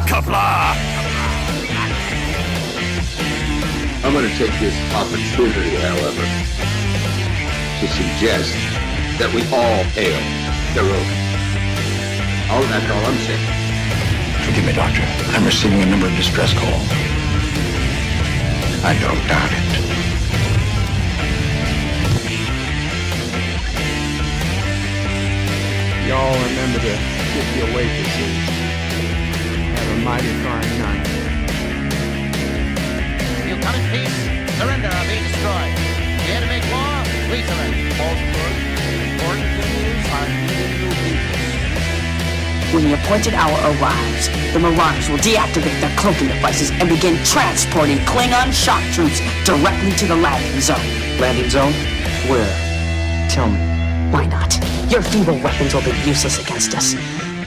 Qapla! I'm going to take this opportunity, however, to suggest that we all hail Canuck. That's all I'm saying. Forgive me, Doctor. I'm receiving a number of distress calls. I don't doubt it. Y'all remember to tip your waitresses. Have a mighty fine night. You come in peace, surrender or be destroyed. Here to make war, we surrender. Important things are needed new people. When the appointed hour arrives, the Marauders will deactivate their cloaking devices and begin transporting Klingon shock troops directly to the landing zone. Landing zone? Where? Tell me. Why not? Your feeble weapons will be useless against us.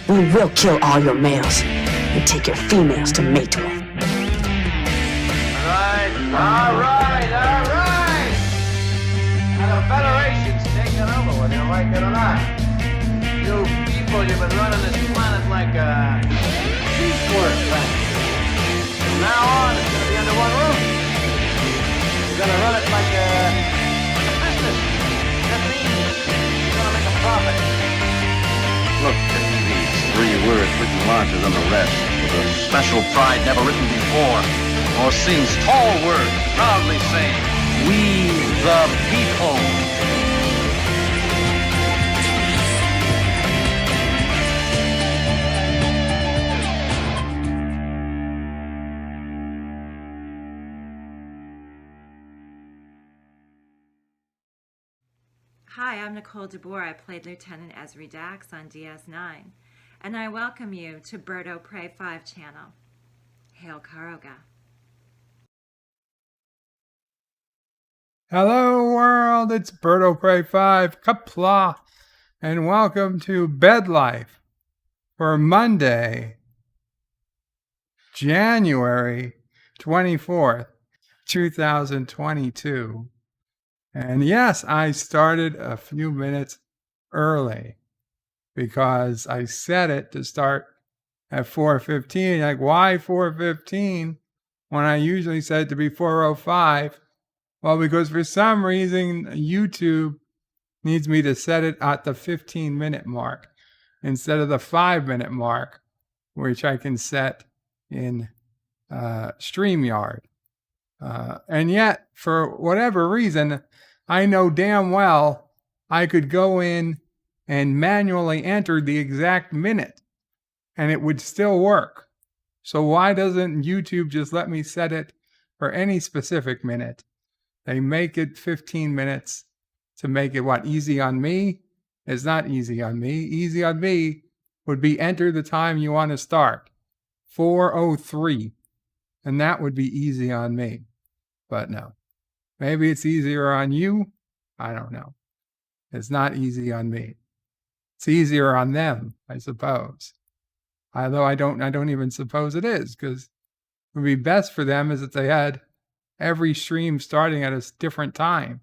We will kill all your males and take your females to mate with. All right. Now the Federation's taking over, whether you like it or not. You people, you've been running this planet like a piecework planet. From now on, it's going to be under one roof. You're going to run it like a business. That means you're going to make a profit. Look at these 3 words written larger than the rest, with a special pride never written before or since. Tall words proudly saying, "We the people." Hi, I'm Nicole DeBoer. I played Lieutenant Ezri Dax on DS9, and I welcome you to Birdo Prey 5 channel. Hail Karoga. Hello world, it's Birdo Prey 5, Qapla, and welcome to Bed Life for Monday, January 24th, 2022. And yes, I started a few minutes early because I set it to start at 4:15. Like, why 4:15 when I usually set it to be 4:05? Well, because for some reason, YouTube needs me to set it at the 15-minute mark instead of the 5-minute mark, which I can set in StreamYard. And yet, for whatever reason, I know damn well I could go in and manually enter the exact minute, and it would still work. So why doesn't YouTube just let me set it for any specific minute? They make it 15 minutes to make it, easy on me? It's not easy on me. Easy on me would be enter the time you want to start, 4:03, and that would be easy on me. But no. Maybe it's easier on you. I don't know. It's not easy on me. It's easier on them, I suppose. Although I don't even suppose it is, because it would be best for them is if they had every stream starting at a different time,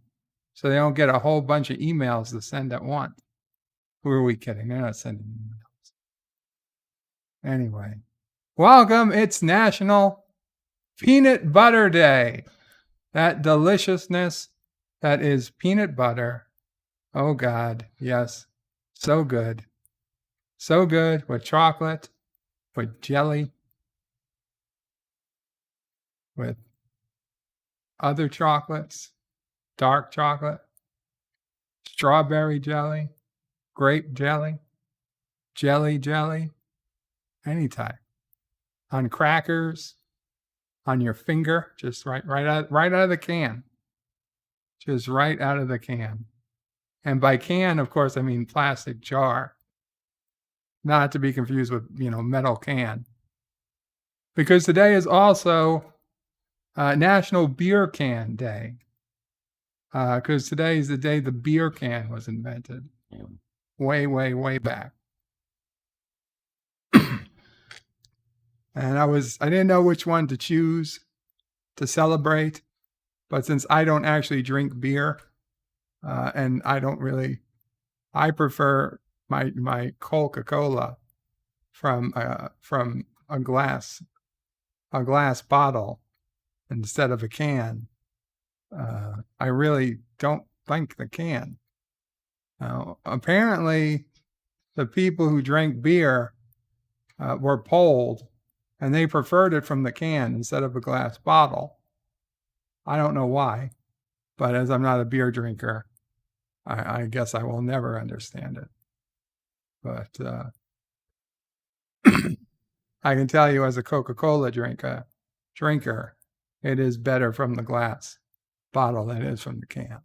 so they don't get a whole bunch of emails to send at once. Who are we kidding? They're not sending emails. Anyway, welcome. It's National Peanut Butter Day. That deliciousness that is peanut butter. Oh God, yes. So good. So good with chocolate, with jelly, with other chocolates, dark chocolate, strawberry jelly, grape jelly, jelly, any type. On crackers, on your finger, just right out of the can. Just right out of the can. And by can, of course, I mean plastic jar. Not to be confused with, metal can. Because today is also National Beer Can Day. Because today is the day the beer can was invented. Way back. And I didn't know which one to choose to celebrate, but since I don't actually drink beer, and I prefer my Coca-Cola from a glass bottle instead of a can. I really don't like the can. Now, apparently, the people who drank beer were polled, and they preferred it from the can instead of a glass bottle. I don't know why, but as I'm not a beer drinker, I guess I will never understand it. But I can tell you as a Coca-Cola drinker, it is better from the glass bottle than it is from the can.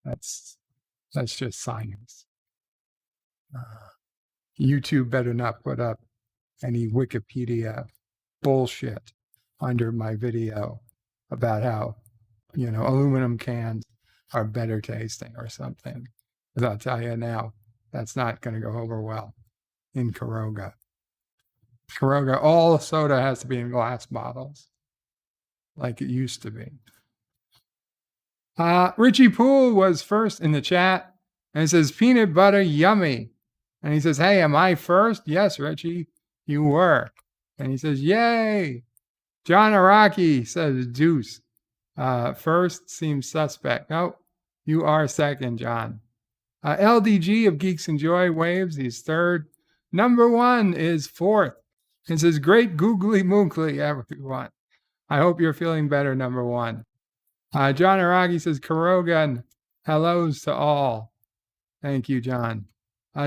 That's just science. YouTube better not put up any Wikipedia bullshit under my video about how, aluminum cans are better tasting or something. Because I'll tell you now, that's not going to go over well in Canuck. Canuck, all soda has to be in glass bottles, like it used to be. Richie Poole was first in the chat, and it says, peanut butter yummy. And he says, hey, am I first? Yes, Richie, you were. And he says, yay. John Araki says, deuce. First seems suspect. No, you are second, John. LDG of Geeks and Joy waves. He's third. Number one is fourth. It says, great googly moogly, everyone. I hope you're feeling better, number one. John Araki says, Karogan, hellos to all. Thank you, John.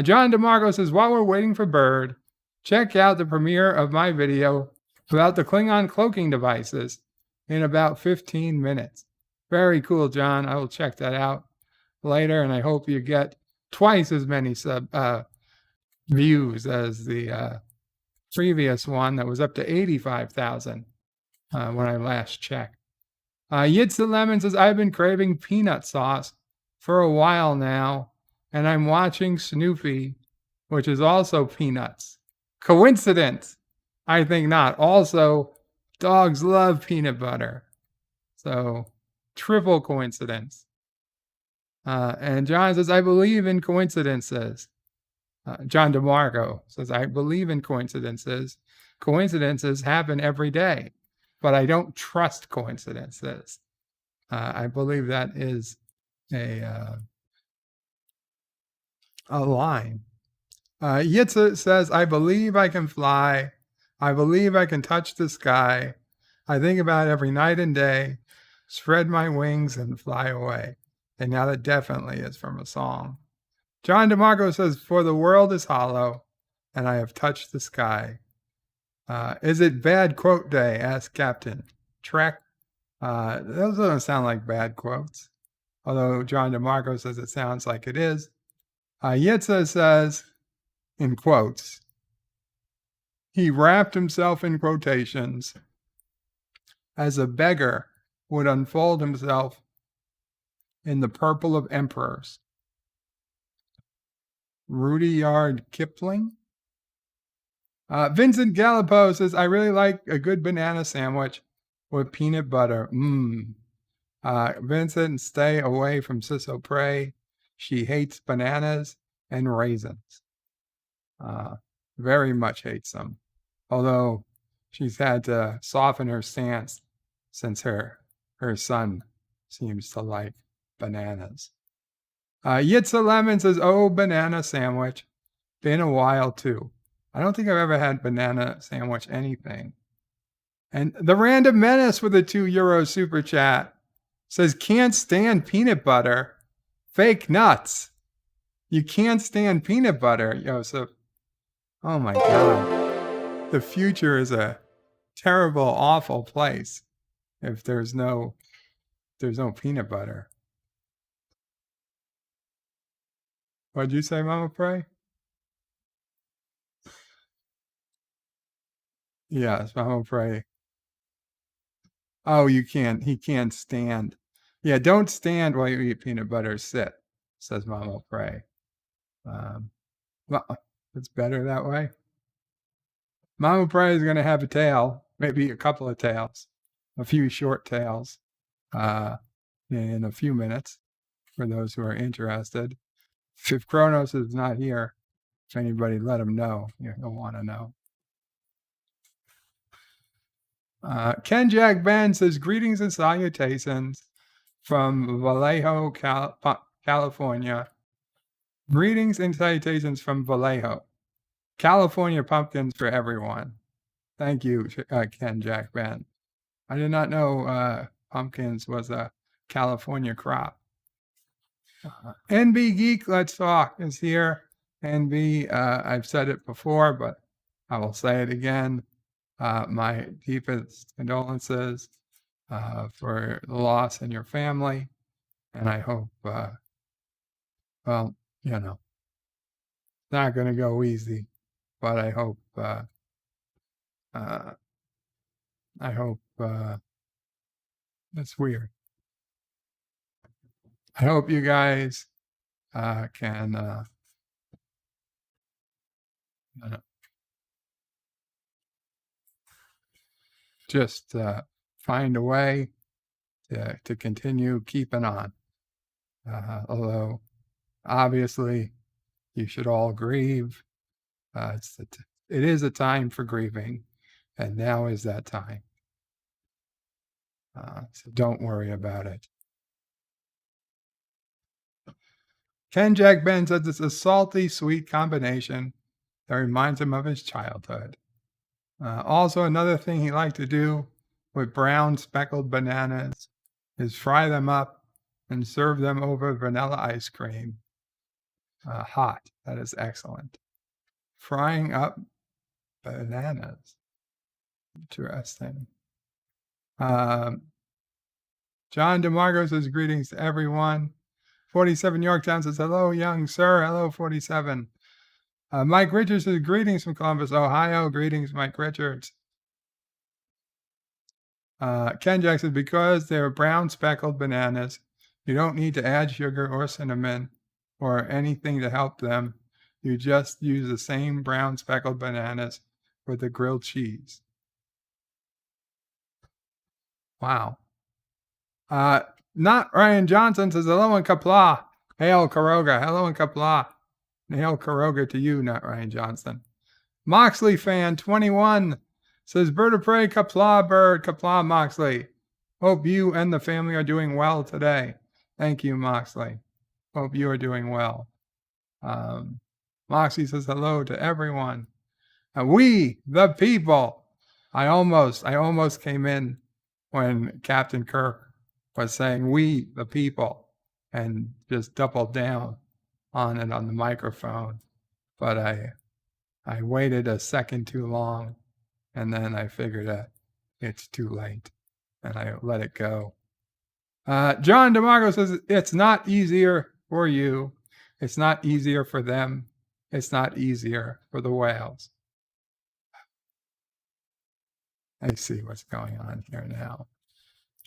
John DeMarco says, while we're waiting for Bird, check out the premiere of my video about the Klingon cloaking devices in about 15 minutes. Very cool, John. I will check that out later, and I hope you get twice as many views as the previous one that was up to 85,000 when I last checked. Yitza Lemon says, I've been craving peanut sauce for a while now, and I'm watching Snoopy, which is also peanuts. Coincidence? I think not. Also, dogs love peanut butter. So, triple coincidence. And John says, I believe in coincidences. John DeMarco says, I believe in coincidences. Coincidences happen every day, but I don't trust coincidences. I believe that is a line. Yitza says, I believe I can fly. I believe I can touch the sky. I think about it every night and day, spread my wings and fly away. And now that definitely is from a song. John DeMarco says, for the world is hollow, and I have touched the sky. Is it bad quote day? Asked Captain Trek. Those don't sound like bad quotes, although John DeMarco says it sounds like it is. Yitza says, in quotes, he wrapped himself in quotations as a beggar would unfold himself in the purple of emperors. Rudyard Kipling. Vincent Gallipo says, I really like a good banana sandwich with peanut butter. Vincent, stay away from Ciso Prey. She hates bananas and raisins. Very much hates them. Although she's had to soften her stance since her son seems to like bananas. Yitza Lemon says, oh, banana sandwich. Been a while too. I don't think I've ever had banana sandwich anything. And the Random Menace with a €2 super chat says, can't stand peanut butter. Fake nuts. You can't stand peanut butter, Joseph. Oh my God. The future is a terrible, awful place if there's no peanut butter. What'd you say, Mama Pray? Yes, Mama Pray. Oh, you can't. He can't stand. Yeah, don't stand while you eat peanut butter. Sit, says Mama Pray. Well, it's better that way. Mama Pray is going to have a tail, maybe a couple of tails, a few short tails in a few minutes for those who are interested. If Kronos is not here, If anybody let him know, he'll want to know. Ken Jack Ben says, greetings and salutations from Vallejo, California. Greetings and salutations from Vallejo. California pumpkins for everyone. Thank you, Ken Jack Ben. I did not know pumpkins was a California crop. NB Geek Let's Talk is here. NB, I've said it before, but I will say it again. My deepest condolences for the loss in your family. And I hope, well, it's not going to go easy, but I hope it's weird. I hope you guys can just find a way to continue keeping on. Although, obviously, you should all grieve. It is a time for grieving, and now is that time. So don't worry about it. Ken Jack Ben says it's a salty, sweet combination that reminds him of his childhood. Also, another thing he liked to do with brown speckled bananas is fry them up and serve them over vanilla ice cream. Hot. That is excellent. Frying up bananas. Interesting. John DeMarco says, greetings to everyone. 47 Yorktown says, hello, young sir. Hello, 47. Mike Richards says, greetings from Columbus, Ohio. Greetings, Mike Richards. Ken Jack says, because they're brown speckled bananas, you don't need to add sugar or cinnamon or anything to help them. You just use the same brown speckled bananas with the grilled cheese. Wow. Not Ryan Johnson says, hello in Qapla. Hail Karoga. Hello in Qapla. Hail Karoga to you, not Ryan Johnson. Moxley fan 21 says, bird of prey, Qapla bird, Qapla Moxley. Hope you and the family are doing well today. Thank you, Moxley. Hope you are doing well. Moxley says hello to everyone. We, the people. I almost came in when Captain Kirk was saying we, the people, and just doubled down on it on the microphone. But I waited a second too long, and then I figured that it's too late, and I let it go. John DeMarco says, it's not easier for you. It's not easier for them. It's not easier for the whales. I see what's going on here now.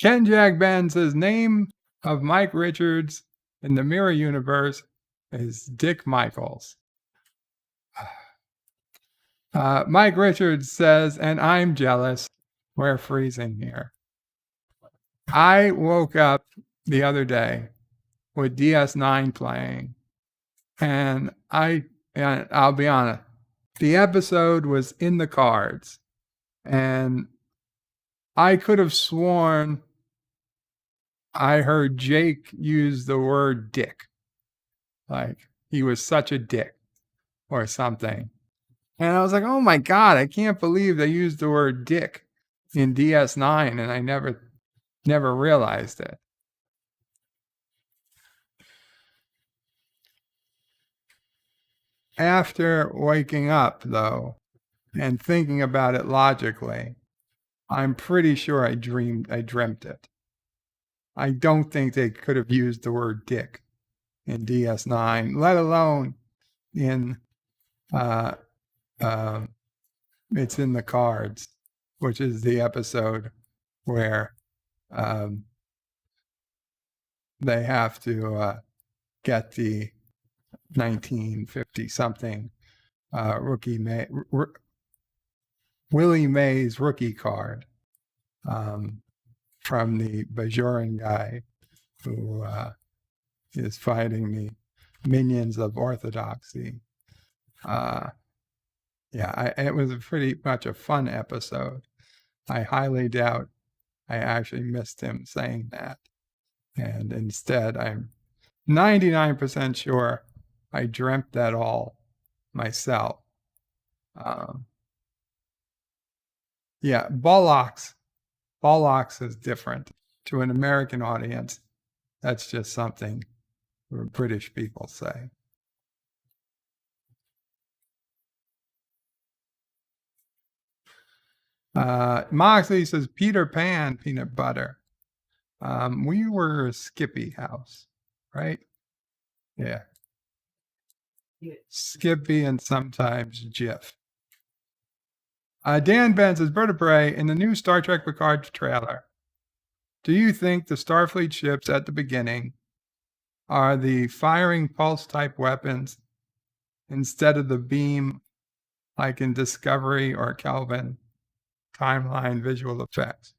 Ken Jack Ben says, name of Mike Richards in the Mirror Universe is Dick Michaels. Mike Richards says, and I'm jealous. We're freezing here. I woke up the other day with DS9 playing, and I'll be honest, the episode was in the cards, and I could have sworn I heard Jake use the word dick, like he was such a dick or something. And I was like, oh my God, I can't believe they used the word dick in DS9, and I never realized it. After waking up, though, and thinking about it logically, I'm pretty sure I dreamt it. I don't think they could have used the word dick in DS9, let alone in It's in the Cards, which is the episode where they have to get the 1950-something Willie Mays rookie card from the Bajoran guy who is fighting the minions of orthodoxy. It was pretty much a fun episode. I highly doubt I actually missed him saying that. And instead, I'm 99% sure I dreamt that all myself. Bollocks. Bollocks is different. To an American audience, that's just something British people say. Moxley says Peter Pan peanut butter. We were Skippy House, right? Yeah. Skippy and sometimes Jif. Dan Ben says, Bird of Prey, in the new Star Trek Picard trailer, do you think the Starfleet ships at the beginning are the firing pulse type weapons instead of the beam like in Discovery or Kelvin timeline visual effects?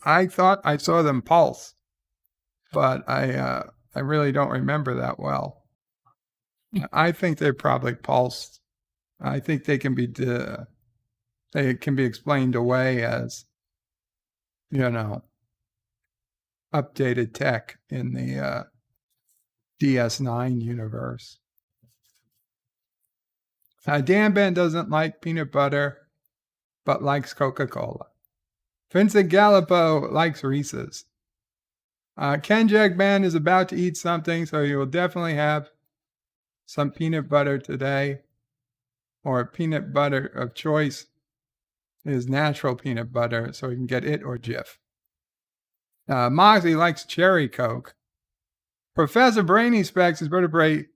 I thought I saw them pulse, but I really don't remember that well. I think they probably pulsed. I think they can be explained away as, updated tech in the DS9 universe. Dan Ben doesn't like peanut butter, but likes Coca-Cola. Vincent Gallipo likes Reese's. Ken Jagman is about to eat something, so he will definitely have some peanut butter today, or peanut butter of choice is natural peanut butter, so he can get it or Jif. Moxie likes cherry Coke. Professor Brainy Specs is vertebrae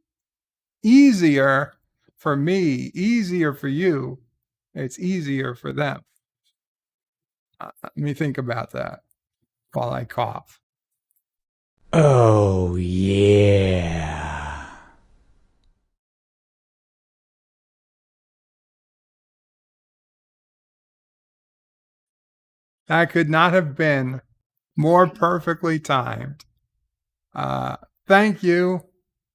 easier for me, easier for you. It's easier for them. Let me think about that while I cough. Oh, yeah. That could not have been more perfectly timed. Thank you,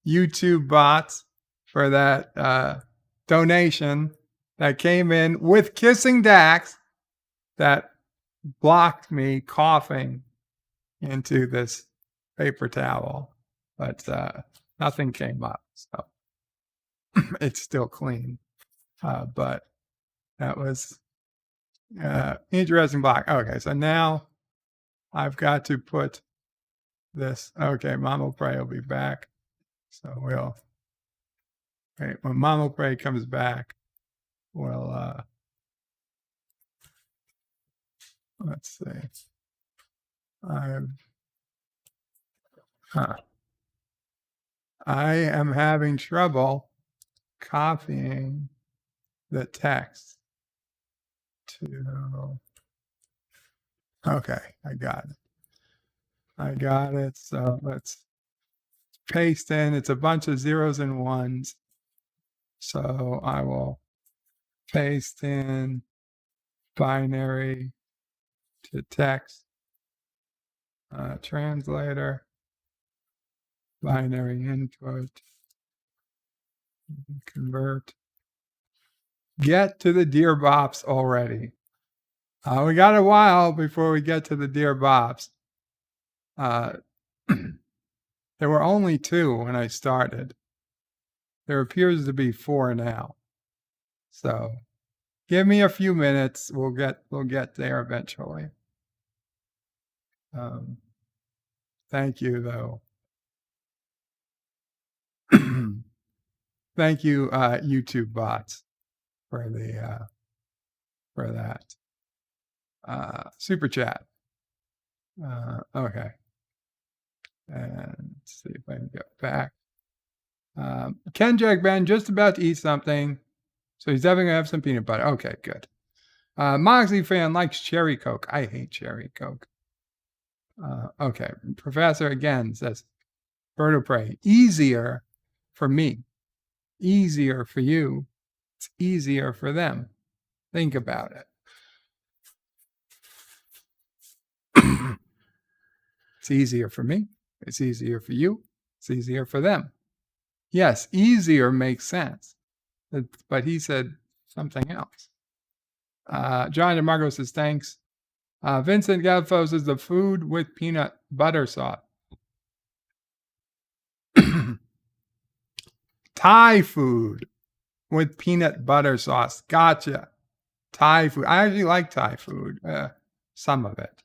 YouTube bots, for that donation that came in with kissing Dax that blocked me coughing into this paper towel, but nothing came up, so it's still clean. But that was interesting block. Okay, so now I've got to put this. Okay, Mama Prey will be back, so we'll wait. When Mama Prey comes back, we'll let's see. I am having trouble copying the text to. Okay, I got it. So let's paste in. It's a bunch of zeros and ones. So I will paste in binary to text, translator, binary input, convert. Get to the Dear Bops already. We got a while before we get to the Dear Bops. There were only 2 when I started. There appears to be 4 now. So give me a few minutes. We'll get there eventually. Thank you, though. Thank you, YouTube bots, for the for that super chat. Okay, and let's see if I can get back. Ken Jagban just about to eat something, so he's definitely gonna have some peanut butter. Okay, good. Moxie fan likes cherry Coke. I hate cherry Coke. Okay, Professor again says, Bird of Prey, easier for me, easier for you. It's easier for them. Think about it. It's easier for me. It's easier for you. It's easier for them. Yes, easier makes sense. But he said something else. John DeMarco says, thanks. Vincent Galfo says, the food with peanut butter sauce. Thai food with peanut butter sauce. Gotcha. Thai food. I actually like Thai food. Some of it.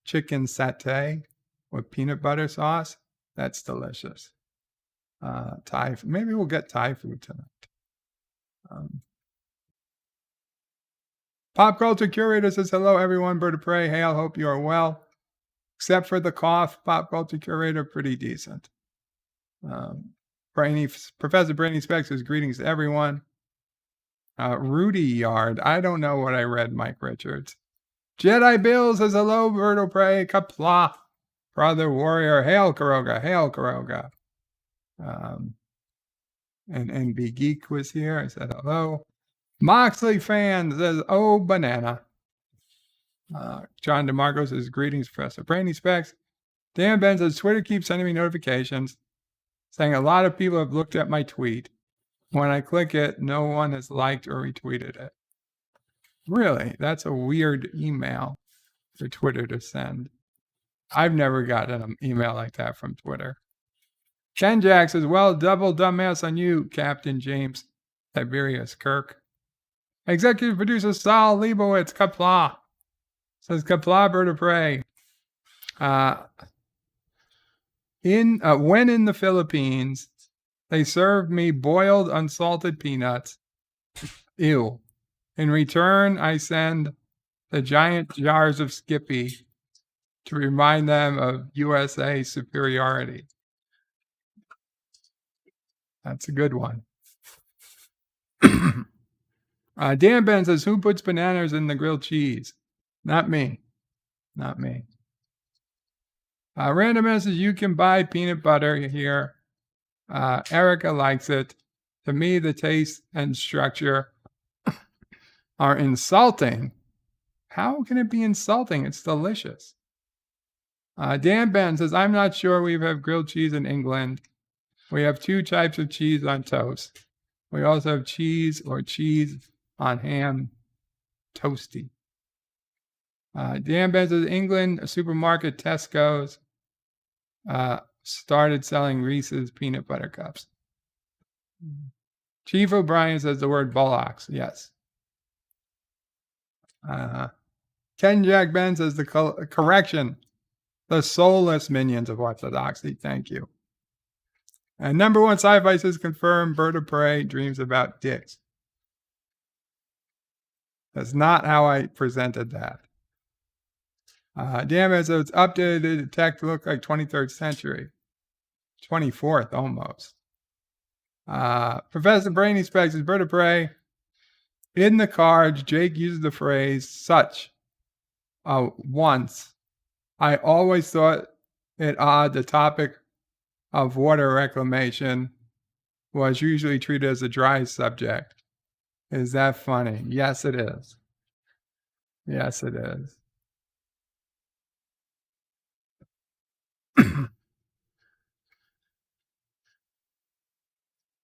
Chicken satay with peanut butter sauce. That's delicious. Thai. Maybe we'll get Thai food tonight. Pop Culture Curator says, hello, everyone. Bird of Prey. Hail. Hope you are well. Except for the cough, Pop Culture Curator, pretty decent. Professor Brainy Specs says, greetings to everyone. Rudy Yard. I don't know what I read, Mike Richards. Jedi Bill says, hello, Bird of Prey. Qapla. Brother Warrior. Hail, Karoga. Hail, Karoga. And NB Geek was here. I said hello. Moxley fan says, oh, banana. John DeMarco says, greetings, Professor Brainy Specs. Dan Ben says, Twitter keeps sending me notifications saying a lot of people have looked at my tweet. When I click it, no one has liked or retweeted it. Really? That's a weird email for Twitter to send. I've never gotten an email like that from Twitter. Ken Jack says, well, double dumbass on you, Captain James Tiberius Kirk. Executive producer Saul Leibowitz, Qapla. Says Qapla, Bird of Prey. When in the Philippines, they served me boiled unsalted peanuts. Ew. In return, I send the giant jars of Skippy to remind them of USA superiority. That's a good one. Dan Ben says, who puts bananas in the grilled cheese? Not me. Not me. Random says, you can buy peanut butter here. Erica likes it. To me, the taste and structure are insulting. How can it be insulting? It's delicious. Dan Ben says, I'm not sure we have grilled cheese in England. We have two types of cheese on toast. We also have cheese or cheese on ham toasty. Dan Ben says, England, a supermarket, Tesco's, started selling Reese's peanut butter cups. Chief O'Brien says the word bullocks. Yes. Ken Jack Ben says the correction, the soulless minions of orthodoxy. Thank you. And number one sci-fi says confirmed, Bird of Prey dreams about dicks. That's not how I presented that. Damn it, so it's updated to detect look like 23rd century. 24th almost. Professor Brainy Specs is Bird of Prey. In the cards, Jake uses the phrase such. Once. I always thought it odd the topic of water reclamation was usually treated as a dry subject. Is that funny? Yes, it is. Yes, it is.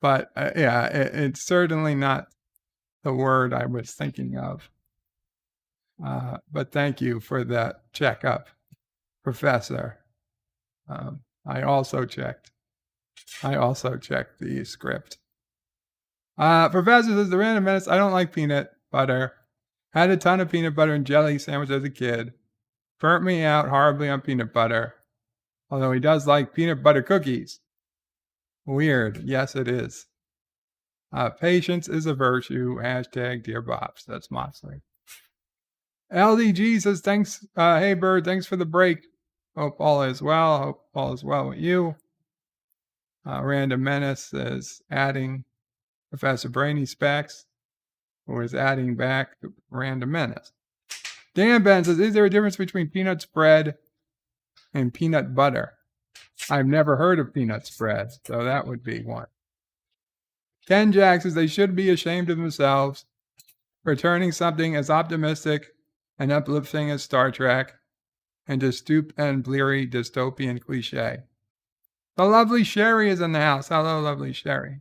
But yeah, it's certainly not the word I was thinking of. But thank you for that checkup, Professor. I also checked the script. Professor says, the Random Menace, I don't like peanut butter. Had a ton of peanut butter and jelly sandwich as a kid. Burnt me out horribly on peanut butter. Although he does like peanut butter cookies. Weird. Yes, it is. Patience is a virtue. Hashtag Dear Bops. That's Moxley. LDG says, thanks. Hey, Bird, thanks for the break. Hope all is well. Hope all is well with you. Random Menace is adding Professor Brainy Specs, who is adding back the Random Menace. Dan Ben says, is there a difference between peanut spread and peanut butter? I've never heard of peanut spread, so that would be one. Ken Jack says they should be ashamed of themselves for turning something as optimistic and uplifting as Star Trek and and bleary dystopian cliche. The lovely Sherry is in the house. Hello, lovely Sherry.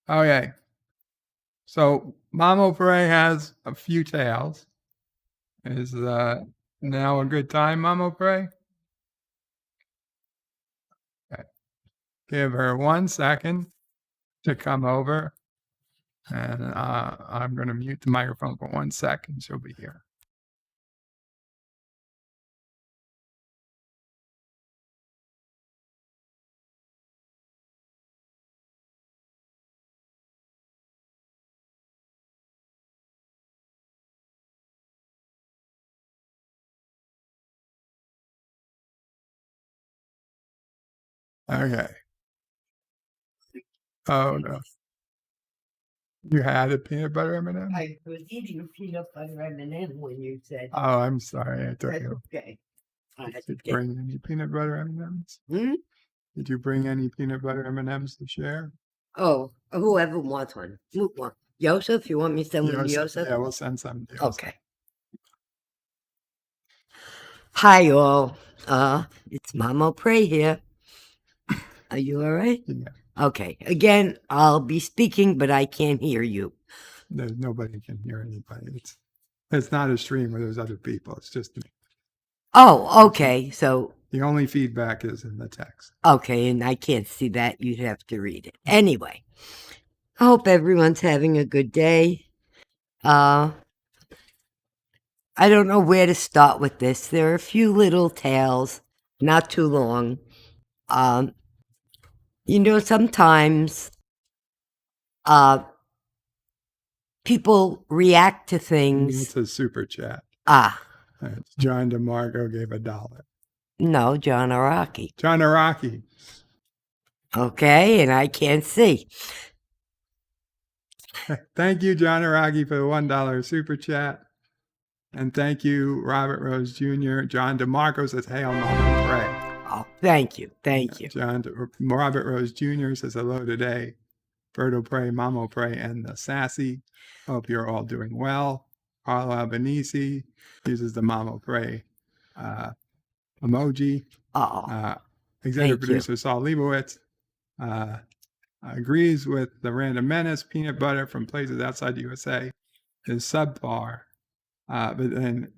Okay. So Mamo Pray has a few tales. Is now a good time, Mamo Pray? Okay. Give her 1 second to come over. And I'm going to mute the microphone for 1 second. She'll be here. Okay. Oh, no. You had a peanut butter M&M? I was eating a peanut butter M&M when you said. Oh, I'm sorry. I thought That's you okay. did you bring any peanut butter M&Ms? Hmm? Did you bring any peanut butter M&Ms to share? Oh, whoever wants one. Who want? Joseph, you want me to send one to Joseph? Yeah, we'll send some to Joseph. Okay. Hi, all. It's Mamo Pray here. Are you all right? Yeah. Okay. Again, I'll be speaking, but I can't hear you. Nobody can hear anybody. It's not a stream where there's other people. It's just me. Oh, okay. So. The only feedback is in the text. Okay, and I can't see that. You'd have to read it. Anyway, I hope everyone's having a good day. I don't know where to start with this. There are a few little tales, not too long. Sometimes people react to things. It's a super chat. John DeMarco gave $1. No, John Araki. John Araki. Okay, and I can't see. Thank you, John Araki, for the $1 super chat. And thank you, Robert Rose Jr. John DeMarco says, "Hail, Mamo Pray." Oh, thank you. Thank you. Robert Rose Jr. says, "Hello today. Berto Pray, Mamo Pray, and the Sassy. Hope you're all doing well." Carlo Albanese uses the Mamo Pray emoji. Executive producer Saul Leibowitz agrees with the Random Menace. Peanut butter from places outside the USA is subpar. But then,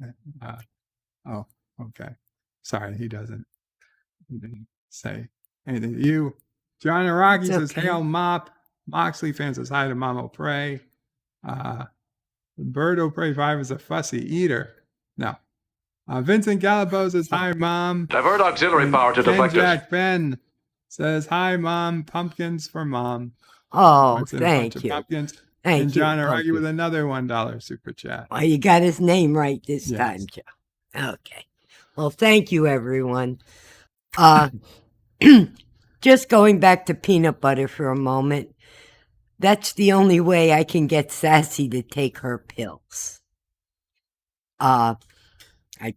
okay. Sorry, he didn't say anything to you. John Araki says, "Hail Mop." Moxley fan says, "Hi to Mamo Pray." Birdo Pray 5 is a fussy eater. No. Vincent Gallipo says, "Hi, Mom." Divert auxiliary power to deflectors. Jack Ben says, "Hi, Mom. Pumpkins for Mom." Oh, thank you. Pumpkins. Thank and John Araki with another $1 super chat. Well, you got his name right this time, Joe. Okay. Well, thank you, everyone. Just going back to peanut butter for a moment. That's the only way I can get Sassy to take her pills. I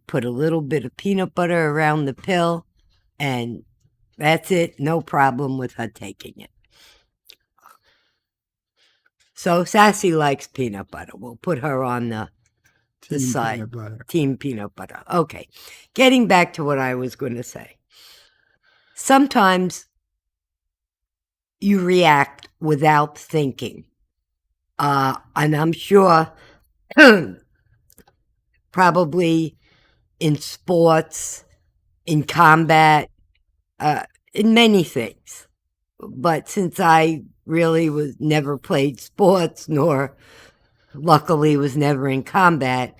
put a little bit of peanut butter around the pill, and that's it. No problem with her taking it. So Sassy likes peanut butter. We'll put her on the side. Peanut butter. Team peanut butter. Okay. Getting back to what I was going to say. Sometimes you react without thinking. And I'm sure probably in sports, in combat, in many things. But since I really never played sports, nor luckily was never in combat,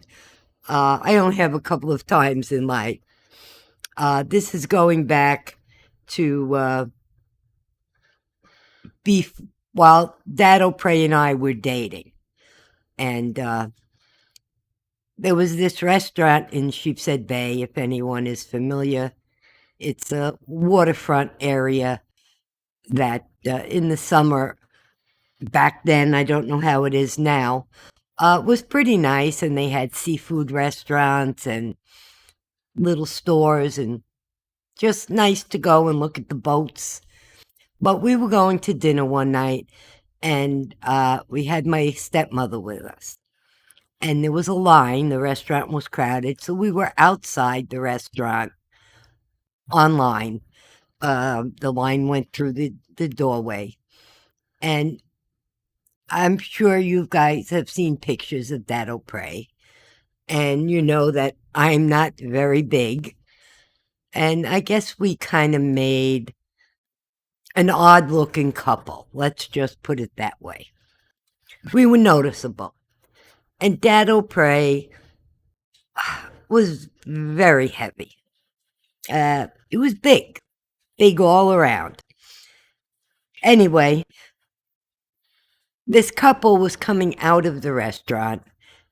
I only have a couple of times in life. This is going back to while Dad O'Prey and I were dating. And there was this restaurant in Sheepshead Bay, if anyone is familiar. It's a waterfront area that in the summer, back then, I don't know how it is now, was pretty nice. And they had seafood restaurants and little stores and just nice to go and look at the boats. But we were going to dinner one night, and we had my stepmother with us. And there was a line. The restaurant was crowded. So we were outside the restaurant online. The line went through the doorway. And I'm sure you guys have seen pictures of Datto Prey. And you know that I'm not very big. And I guess we kind of made an odd-looking couple. Let's just put it that way. We were noticeable. And Datto Prey was very heavy. It was big all around. Anyway, this couple was coming out of the restaurant,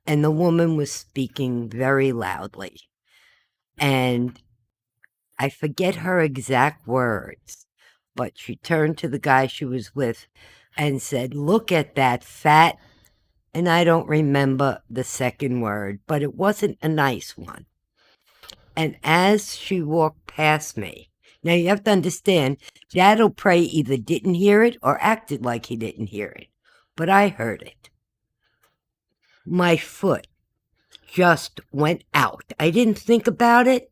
and the woman was speaking very loudly. And I forget her exact words, but she turned to the guy she was with and said, "Look at that fat," and I don't remember the second word, but it wasn't a nice one. And as she walked past me, now you have to understand, Datto Prey either didn't hear it or acted like he didn't hear it, but I heard it. My foot just went out. I didn't think about it.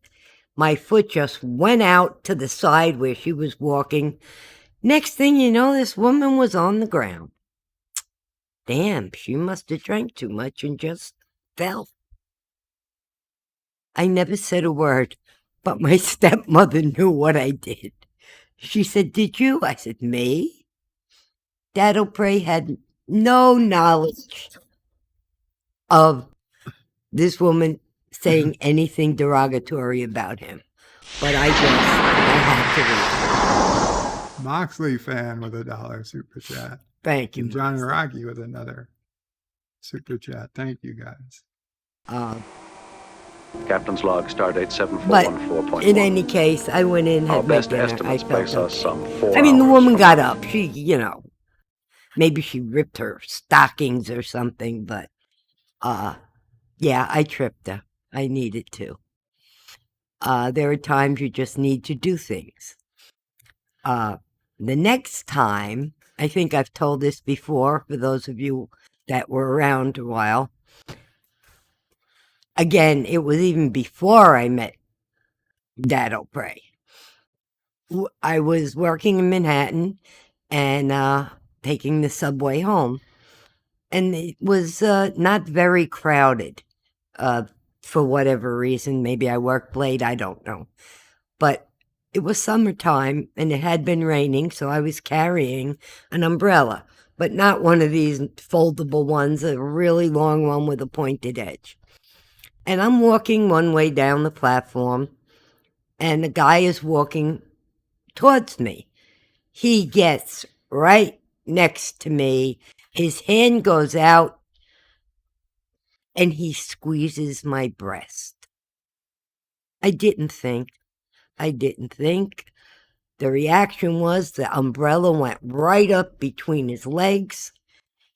My foot just went out to the side where she was walking. Next thing you know, this woman was on the ground. Damn, she must have drank too much and just fell. I never said a word, but my stepmother knew what I did. She said, "Did you?" I said, "Me?" Datto Prey had no knowledge of this woman saying anything derogatory about him. But I had to read. Moxley fan with $1 super chat. Thank you. And Johnny Rocky with another super chat. Thank you, guys. Captain's log, stardate But 7414.1. in any case, I went in, Our had my best dinner. I estimates felt place us some okay. 4 I mean, the hours woman from got up. She, maybe she ripped her stockings or something, but yeah, I tripped her. I needed to. There are times you just need to do things. The next time, I think I've told this before for those of you that were around a while. Again, it was even before I met Datto Prey. I was working in Manhattan and taking the subway home. And it was not very crowded for whatever reason. Maybe I worked late, I don't know. But it was summertime and it had been raining, so I was carrying an umbrella, but not one of these foldable ones, a really long one with a pointed edge. And I'm walking one way down the platform, and the guy is walking towards me. He gets right next to me. His hand goes out, and he squeezes my breast. I didn't think. The reaction was the umbrella went right up between his legs.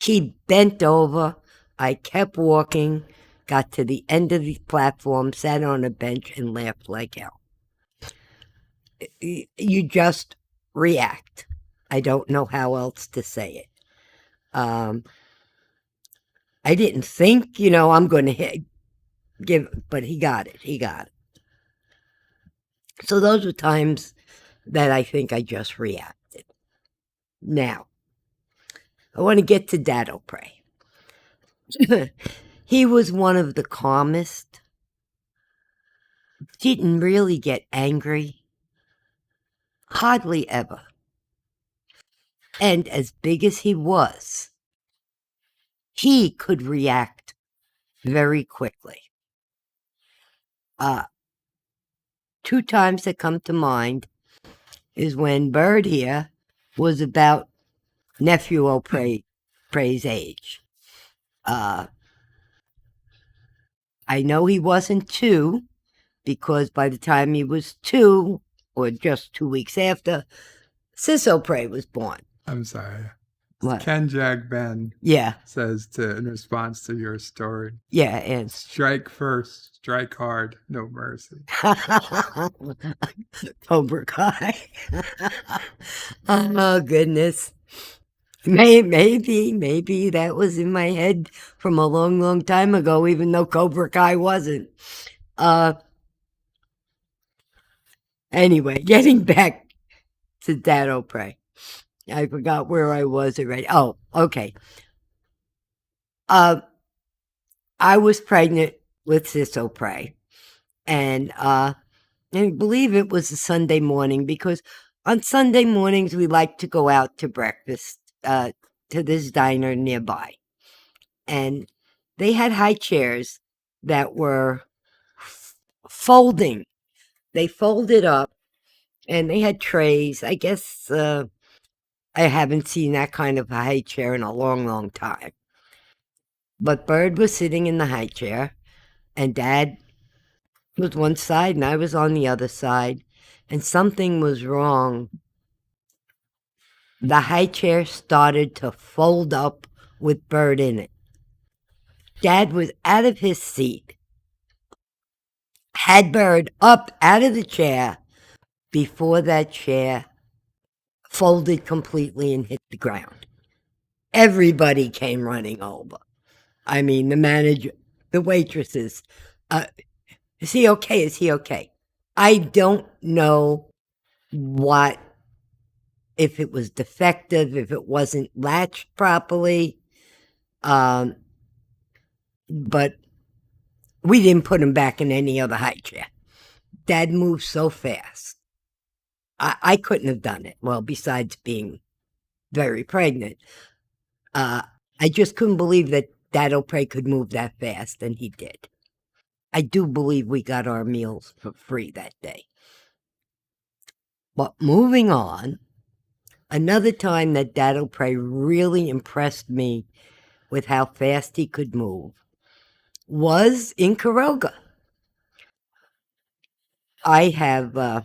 He bent over. I kept walking, got to the end of the platform, sat on a bench, and laughed like hell. You just react. I don't know how else to say it. I didn't think, I'm going to but he got it. So those were times that I think I just reacted. Now, I want to get to Datto Prey. He was one of the calmest. Didn't really get angry. Hardly ever. And as big as he was, he could react very quickly. 2 times that come to mind is when Bird here was about nephew O'Prey's age. I know he wasn't 2 because by the time he was 2, or just 2 weeks after, Sis O'Prey was born. I'm sorry. What? Ken Jag Ben says in response to your story. Yeah, and strike first, strike hard, no mercy. Cobra Kai. Oh, goodness. Maybe that was in my head from a long, long time ago, even though Cobra Kai wasn't. Anyway, getting back to Dad O'Prey. I forgot where I was already. Oh, okay. I was pregnant with Sis O'Prey, and I believe it was a Sunday morning, because on Sunday mornings we like to go out to breakfast to this diner nearby, and they had high chairs that were folding. They folded up, and they had trays. I guess I haven't seen that kind of a high chair in a long, long time. But Bird was sitting in the high chair, and Dad was one side, and I was on the other side, and something was wrong. The high chair started to fold up with Bird in it. Dad was out of his seat, had Bird up out of the chair before that chair folded completely and hit the ground. Everybody came running over. I mean, the manager, the waitresses. Is he okay? Is he okay? I don't know if it was defective, if it wasn't latched properly. But we didn't put him back in any other high chair. Dad moved so fast. I couldn't have done it. Well, besides being very pregnant. I just couldn't believe that Dad O'Prey could move that fast, and he did. I do believe we got our meals for free that day. But moving on, another time that Dad O'Prey really impressed me with how fast he could move was in Caroga. I have,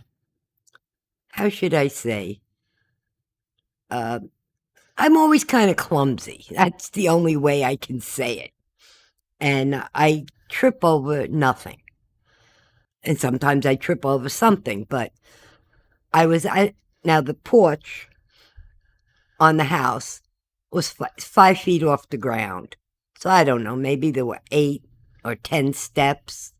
how should I say? I'm always kind of clumsy. That's the only way I can say it. And I trip over nothing. And sometimes I trip over something, but now the porch on the house was 5 feet off the ground. So I don't know, maybe there were 8 or 10 steps.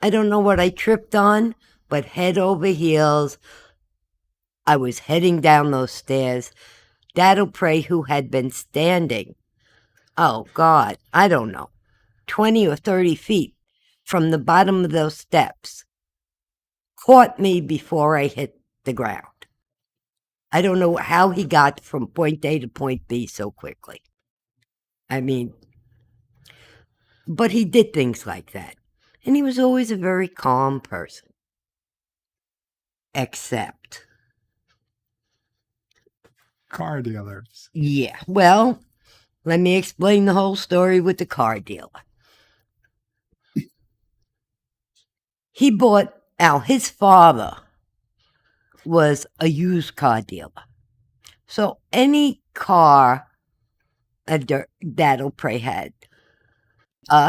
I don't know what I tripped on, but head over heels, I was heading down those stairs. Dad O'Prey, who had been standing, oh God, I don't know, 20 or 30 feet from the bottom of those steps, caught me before I hit the ground. I don't know how he got from point A to point B so quickly. I mean, but he did things like that. And he was always a very calm person. Except car dealers. Yeah, well, let me explain the whole story with the car dealer. He bought, his father was a used car dealer. So any car that Dad O'Prey had,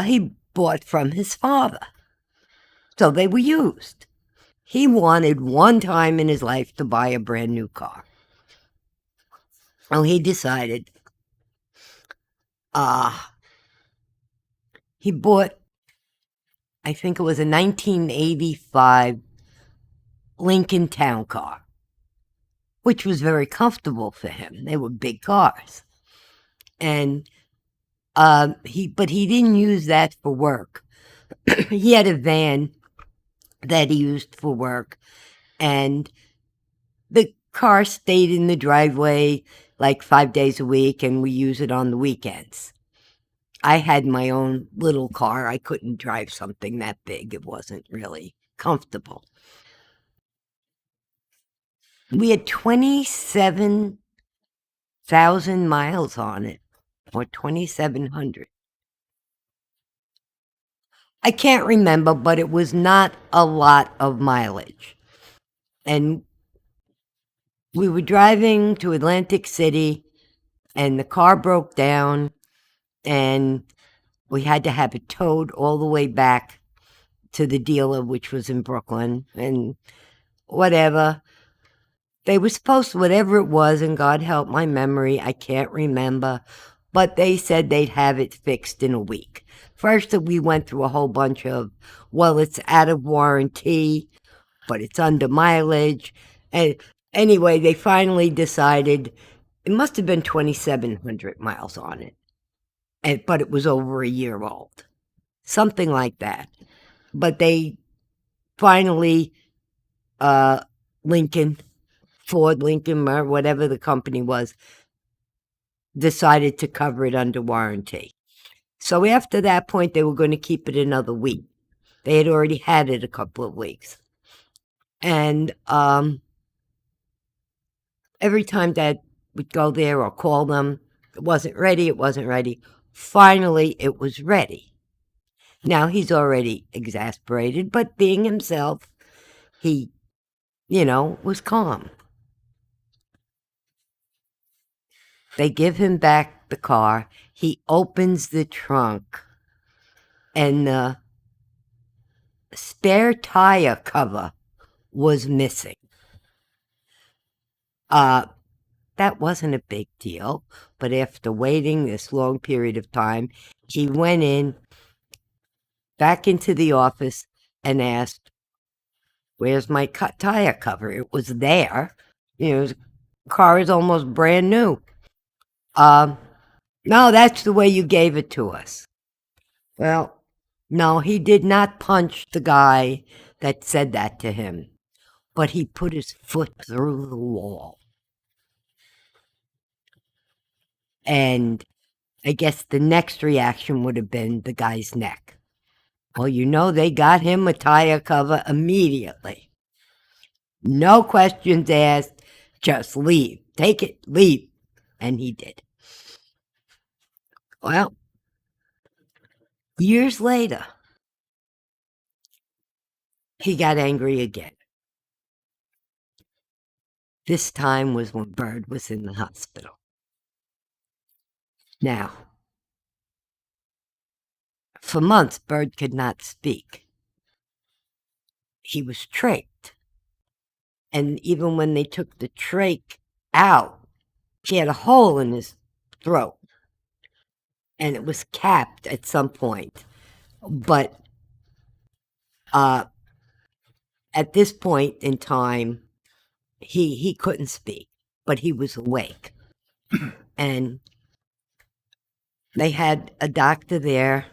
he bought from his father. So they were used. He wanted one time in his life to buy a brand new car. Well, he decided, he bought, I think it was a 1985 Lincoln Town Car, which was very comfortable for him. They were big cars. And he didn't use that for work. He had a van that he used for work, and the car stayed in the driveway like 5 days a week, and we use it on the weekends. I had my own little car. I couldn't drive something that big. It wasn't really comfortable. We had 27,000 miles on it, or 2,700. I can't remember, but it was not a lot of mileage. And we were driving to Atlantic City, and the car broke down, and we had to have it towed all the way back to the dealer, which was in Brooklyn, and whatever. They were supposed to, whatever it was, and God help my memory, I can't remember, but they said they'd have it fixed in a week. First, we went through a whole bunch of, well, it's out of warranty, but it's under mileage. And anyway, they finally decided it must have been 2,700 miles on it, but it was over a year old, something like that. But they finally, Ford Lincoln, or whatever the company was, decided to cover it under warranty. So after that point, they were going to keep it another week. They had already had it a couple of weeks. And every time Dad would go there or call them, it wasn't ready. Finally, it was ready. Now, he's already exasperated, but being himself, he, was calm. They give him back the car. He opens the trunk, and the spare tire cover was missing. That wasn't a big deal, but after waiting this long period of time, he went back into the office and asked, "Where's my tire cover?" It was there. The car is almost brand new. No, that's the way you gave it to us. Well, no, he did not punch the guy that said that to him, but he put his foot through the wall. And I guess the next reaction would have been the guy's neck. Well, they got him a tire cover immediately. No questions asked, just leave. Take it, leave. And he did. Well, years later, he got angry again. This time was when Bird was in the hospital. Now, for months, Bird could not speak. He was trached. And even when they took the trach out, he had a hole in his throat. And it was capped at some point. But at this point in time, he couldn't speak, but he was awake. And they had a doctor there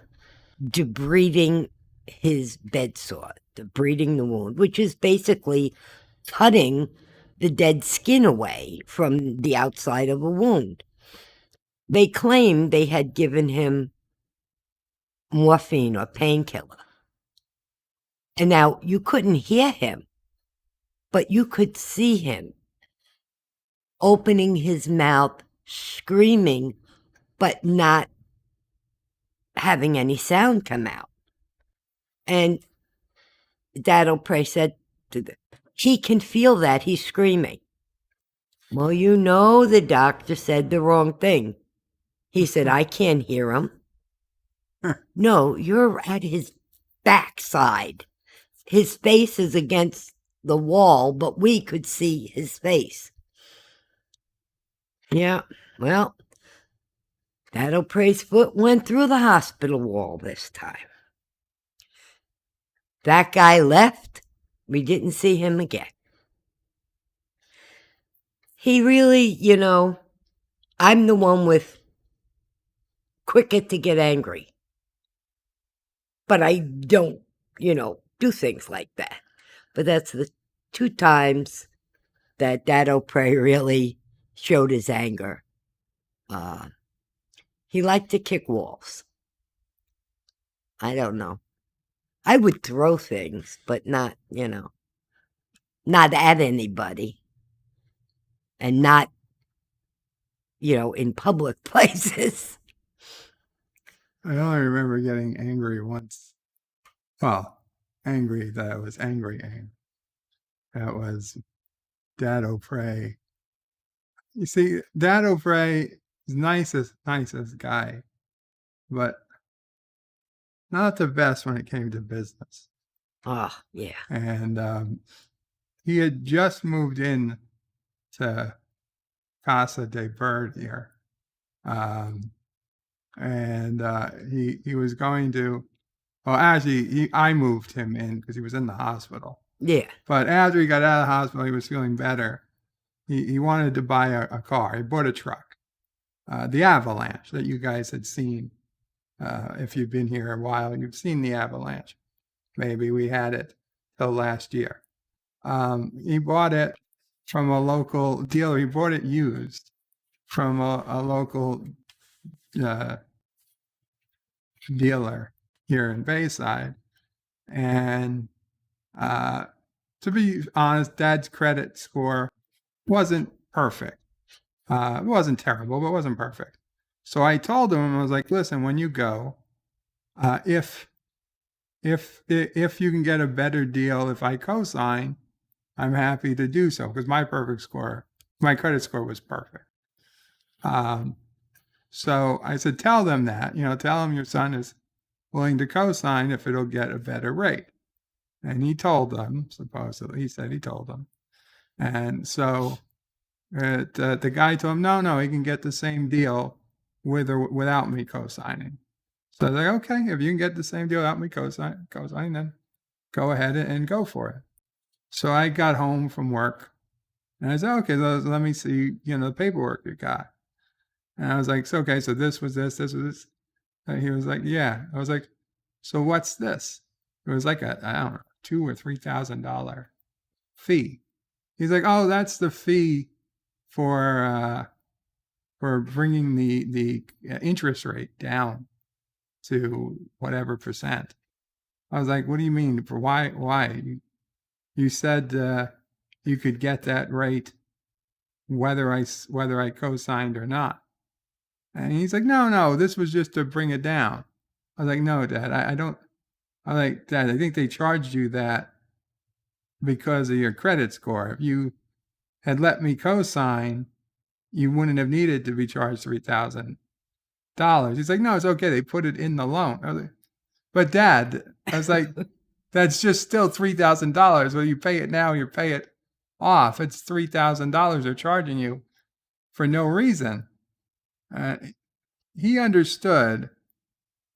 debriding his bed sore, debriding the wound, which is basically cutting the dead skin away from the outside of a wound. They claimed they had given him morphine or painkiller. And now you couldn't hear him, but you could see him opening his mouth, screaming, but not having any sound come out. And Dad O'Prey said he can feel that he's screaming. Well, the doctor said the wrong thing. He said, I can't hear him. No, you're at his backside. His face is against the wall, but we could see his face. Yeah, well, Dad O'Prey's foot went through the hospital wall this time. That guy left. We didn't see him again. He really, I'm the one with quicker to get angry. But I don't, do things like that. But that's the 2 times that Dad O'Prey really showed his anger. He liked to kick walls. I don't know. I would throw things, but not, not at anybody. And not, in public places. I only remember getting angry once. Well, angry that I was angry. That was Dad O'Prey. You see, Dad O'Prey is nicest guy, but not the best when it came to business. Oh, yeah. And he had just moved in to Casa de Bird here. And he was going to, well, actually, I moved him in because he was in the hospital. Yeah. But after he got out of the hospital, he was feeling better. He wanted to buy a car. He bought a truck, the Avalanche that you guys had seen. If you've been here a while, you've seen the Avalanche. Maybe we had it till last year. He bought it from a local dealer. He bought it used from a local dealer here in Bayside. And to be honest, Dad's credit score wasn't perfect. It wasn't terrible, but it wasn't perfect. So I told him, I was like, listen, when you go, if you can get a better deal, if I co-sign, I'm happy to do so, because my credit score was perfect. So I said, tell them that, tell them your son is willing to co-sign if it'll get a better rate. And he told them, supposedly, he said he told them. And so the guy told him, no, he can get the same deal with or without me co-signing. So they're like, okay, if you can get the same deal without me co-signing, then go ahead and go for it. So I got home from work and I said, okay, let me see, the paperwork you got. And I was like, so this was this was this. And he was like, yeah. I was like, so what's this? It was like I don't know, $2,000 or $3,000 fee. He's like, oh, that's the fee for bringing the interest rate down to whatever percent. I was like, what do you mean? For why? You said you could get that rate whether I co-signed or not. And he's like, no, this was just to bring it down. I was like, no, Dad, Dad, I think they charged you that because of your credit score. If you had let me co-sign, you wouldn't have needed to be charged $3,000. He's like, no, it's okay. They put it in the loan. I was like, but Dad, I was like, that's just still $3,000. Whether you pay it now or you pay it off, it's $3,000 they're charging you for no reason. He understood,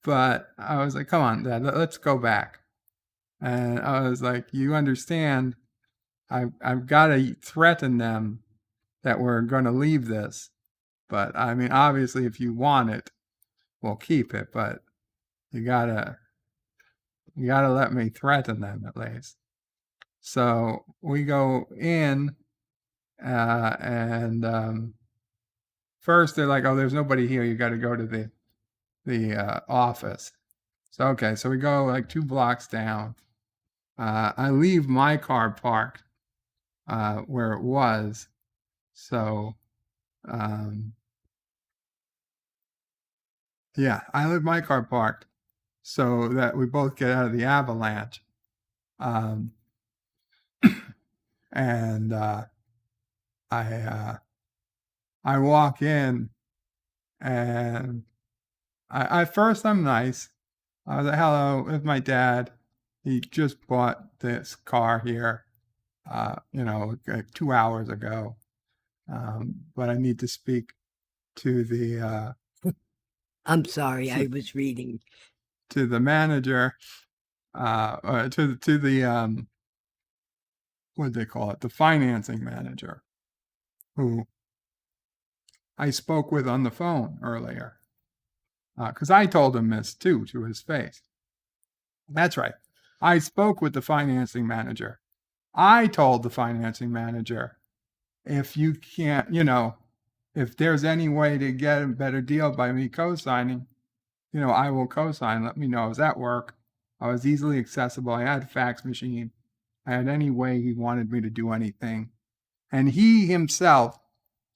but I was like, come on, Dad, let's go back. And I was like, you understand, I've got to threaten them that we're going to leave this. But I mean, obviously, if you want it, we'll keep it. But you gotta let me threaten them at least. So we go in, and first they're like, oh, there's nobody here. You got to go to the office. So okay, so we go like 2 blocks down. I leave my car parked where it was. So, yeah, I leave my car parked so that we both get out of the Avalanche. And I walk in, and at first I'm nice. I was like, hello, it's my dad. He just bought this car here, like 2 hours ago. But I need to speak to the I'm sorry, I was reading. To the manager, to the what do they call it? The financing manager, who I spoke with on the phone earlier, because I told him this too to his face. That's right. I spoke with the financing manager. I told the financing manager, if you can't, if there's any way to get a better deal by me co-signing, I will co-sign. Let me know. I was at work. I was easily accessible. I had a fax machine. I had any way he wanted me to do anything. And he himself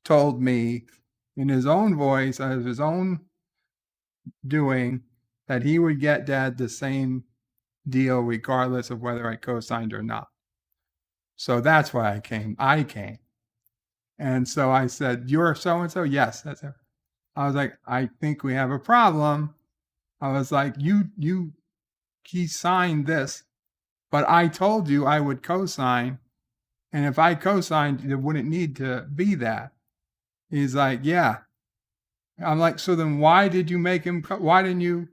told me in his own voice, of his own doing, that he would get Dad the same deal regardless of whether I co-signed or not. So that's why I came. And so I said, you're so-and-so? Yes, that's it. I was like, I think we have a problem. I was like, he signed this, but I told you I would co-sign And if I co-signed, it wouldn't need to be that. He's like, yeah. I'm like, so then why did you make him, why didn't you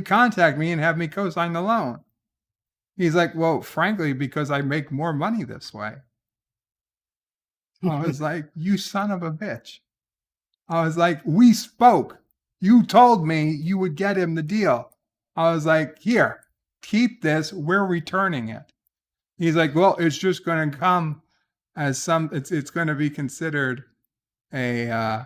contact me and have me co-sign the loan? He's like, well, frankly, because I make more money this way. I was like, you son of a bitch. I was like, we spoke. You told me you would get him the deal. I was like, here, keep this. We're returning it. He's like, well, it's just going to come as it's going to be considered a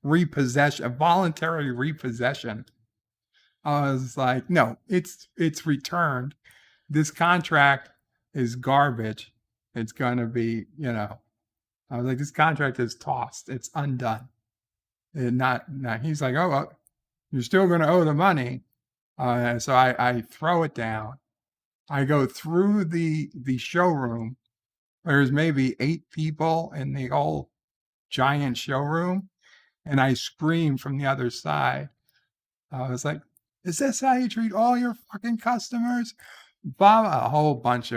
repossession, a voluntary repossession. I was like, no, it's returned. This contract is garbage. It's going to be, I was like, this contract is tossed. It's undone. And not. He's like, oh, well, you're still going to owe the money. So I throw it down. I go through the showroom. There's maybe 8 people in the whole giant showroom. And I scream from the other side. I was like, is this how you treat all your fucking customers? Bob, a whole bunch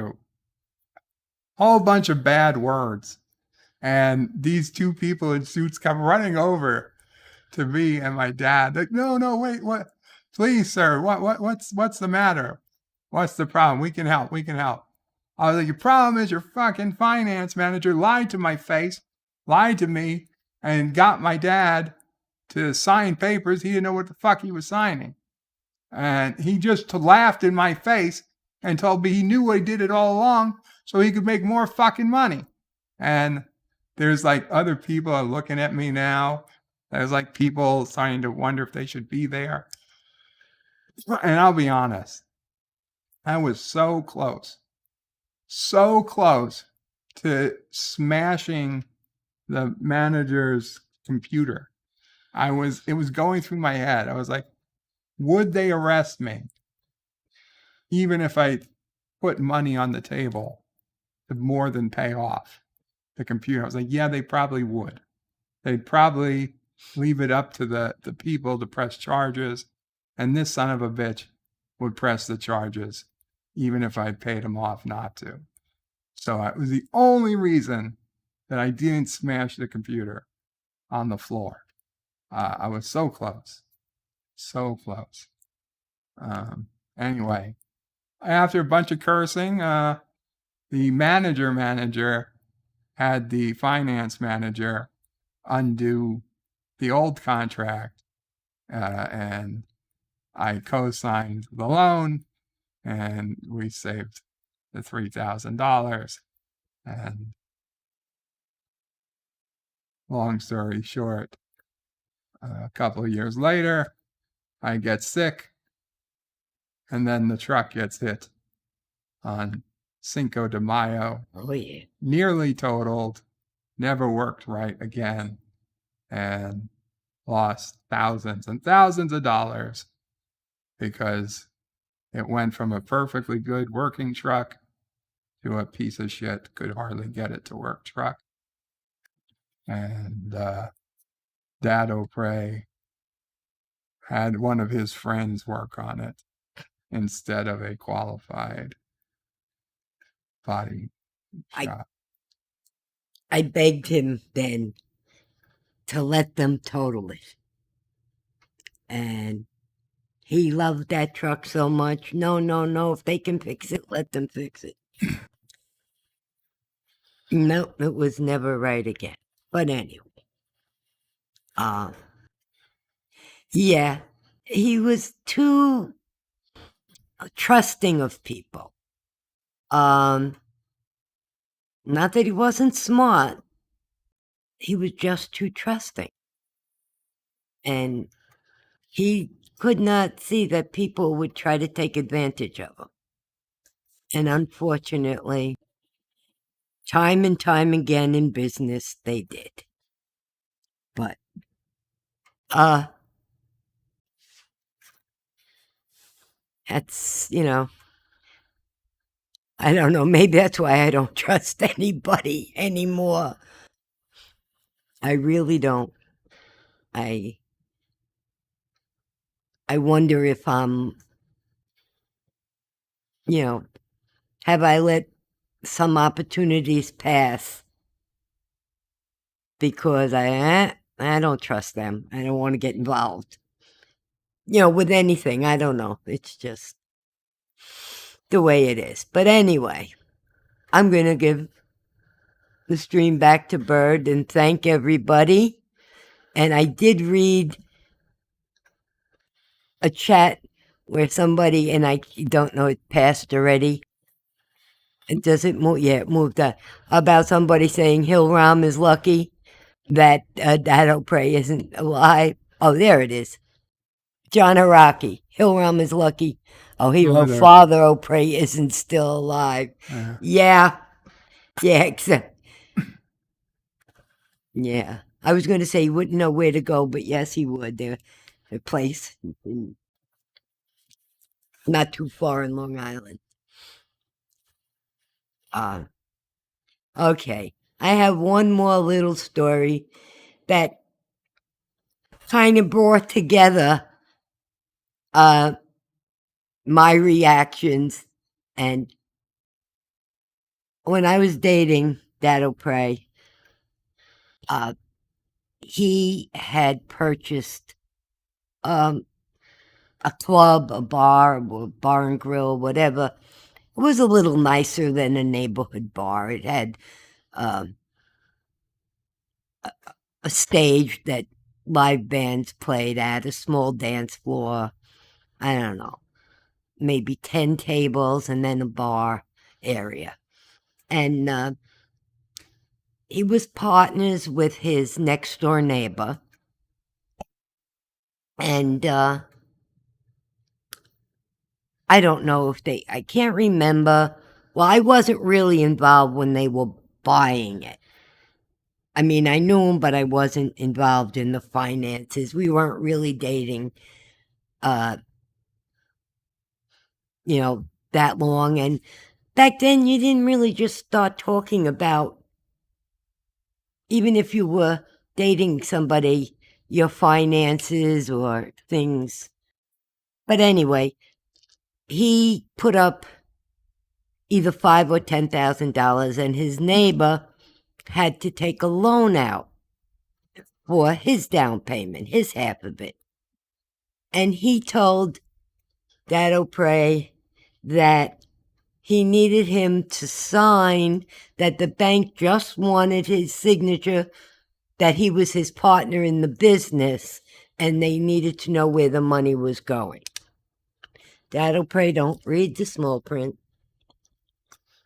of bad words. And these 2 people in suits come running over to me and my dad. Like, no, wait, what? Please, sir, what's the matter? What's the problem? We can help. I was like, your problem is your fucking finance manager lied to my face, lied to me, and got my dad to sign papers. He didn't know what the fuck he was signing. And he just laughed in my face and told me he knew I did it all along so he could make more fucking money. And there's like other people are looking at me now. There's like people starting to wonder if they should be there. And I'll be honest, I was so close to smashing the manager's computer. It was going through my head. I was like, would they arrest me? Even if I put money on the table to more than pay off the computer. I was like, yeah, they probably would. They'd probably leave it up to the people to press charges. And this son of a bitch would press the charges, even if I paid him off not to. So it was the only reason that I didn't smash the computer on the floor. I was so close. Anyway, after a bunch of cursing, the manager had the finance manager undo the old contract, and I co-signed the loan, and we saved the $3,000. And long story short, a couple of years later, I get sick, and then the truck gets hit on Cinco de Mayo. Oh, yeah. Nearly totaled, never worked right again, and lost thousands and thousands of dollars because it went from a perfectly good working truck to a piece of shit, could hardly get it to work truck. And Dad O'Prey had one of his friends work on it instead of a qualified body shop. I begged him then to let them total it. And he loved that truck so much. No. If they can fix it, let them fix it. No, it was never right again. But anyway. Yeah, he was too trusting of people. Not that he wasn't smart. He was just too trusting. And he could not see that people would try to take advantage of him. And unfortunately, time and time again in business, they did. But, that's, I don't know, maybe that's why I don't trust anybody anymore. I really don't. I wonder if I'm, have I let some opportunities pass because I don't trust them. I don't want to get involved. With anything. I don't know. It's just the way it is. But anyway, I'm going to give the stream back to Bird and thank everybody. And I did read a chat where somebody, and I don't know, it passed already. It doesn't move. Yeah, it moved about somebody saying Hillram is lucky that Dado Prey isn't alive. Oh, there it is. John Haraki. Hillram is lucky. Oh, he wrote Father O'Prey isn't still alive. Yeah, except. Yeah. I was going to say he wouldn't know where to go, but yes, he would. There's a place not too far in Long Island. Okay. I have one more little story that kind of brought together my reactions. And when I was dating Dado Prey, he had purchased a club, a bar and grill, whatever. It was a little nicer than a neighborhood bar. It had a stage that live bands played at, a small dance floor. I don't know, maybe 10 tables, and then a bar area. And he was partners with his next door neighbor. And I don't know if I can't remember. Well, I wasn't really involved when they were buying it. I mean, I knew him, but I wasn't involved in the finances. We weren't really dating, that long. And back then, you didn't really just start talking about, even if you were dating somebody, your finances or things. But anyway, he put up either $5,000 or $10,000, and his neighbor had to take a loan out for his down payment, his half of it. And he told Dado Prey that he needed him to sign that the bank just wanted his signature, that he was his partner in the business, and they needed to know where the money was going. Dado Prey don't read the small print.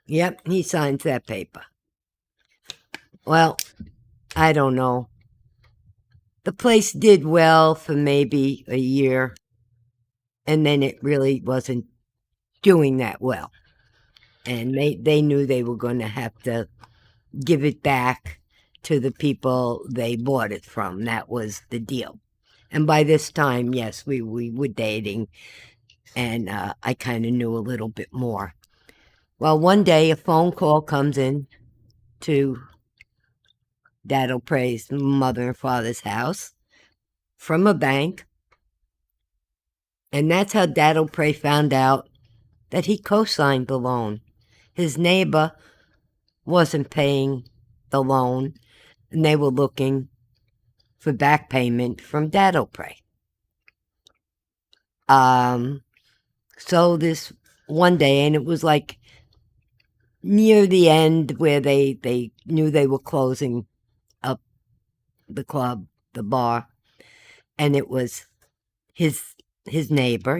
Yep, he signs that paper. Well, I don't know. The place did well for maybe a year, and then it really wasn't doing that well. And they knew they were going to have to give it back to the people they bought it from. That was the deal. And by this time, yes, we were dating, and I kind of knew a little bit more. Well, one day a phone call comes in to Dado Prey's mother and father's house from a bank. And that's how Dado Prey found out that he co-signed the loan. His neighbor wasn't paying the loan, and they were looking for back payment from Dado Prey. So this one day, and it was like near the end where they knew they were closing up the club, the bar, and it was his neighbor,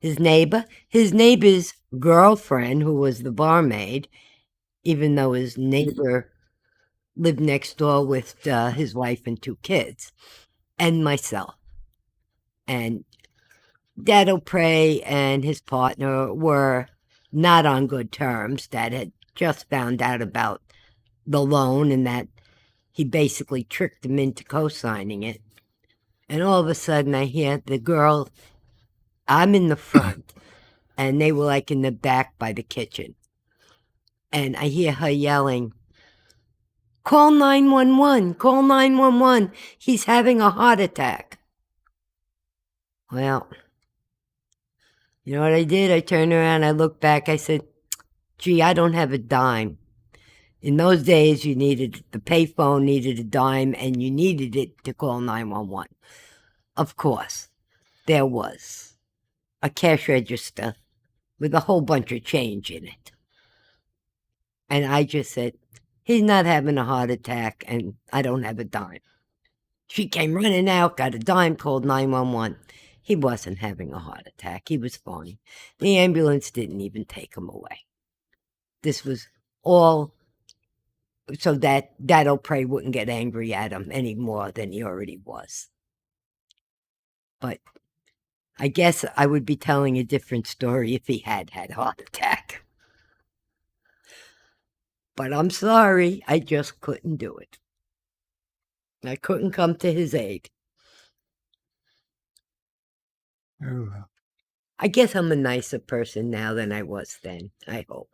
his neighbor's girlfriend, who was the barmaid, even though his neighbor lived next door with his wife and 2 kids, and myself. And Dado Prey and his partner were not on good terms. Dad had just found out about the loan and that he basically tricked him into co-signing it. And all of a sudden I hear the girl, I'm in the front, and they were like in the back by the kitchen. And I hear her yelling, "Call 911, call 911. He's having a heart attack." Well, you know what I did? I turned around, I looked back, I said, gee, I don't have a dime. In those days, you needed the payphone, needed a dime, and you needed it to call 911. Of course, there was a cash register with a whole bunch of change in it. And I just said, he's not having a heart attack, and I don't have a dime. She came running out, got a dime, called 911. He wasn't having a heart attack. He was fine. The ambulance didn't even take him away. This was all so that Dado Pray wouldn't get angry at him any more than he already was. But I guess I would be telling a different story if he had had a heart attack. But I'm sorry, I just couldn't do it. I couldn't come to his aid. Oh, well. I guess I'm a nicer person now than I was then, I hope.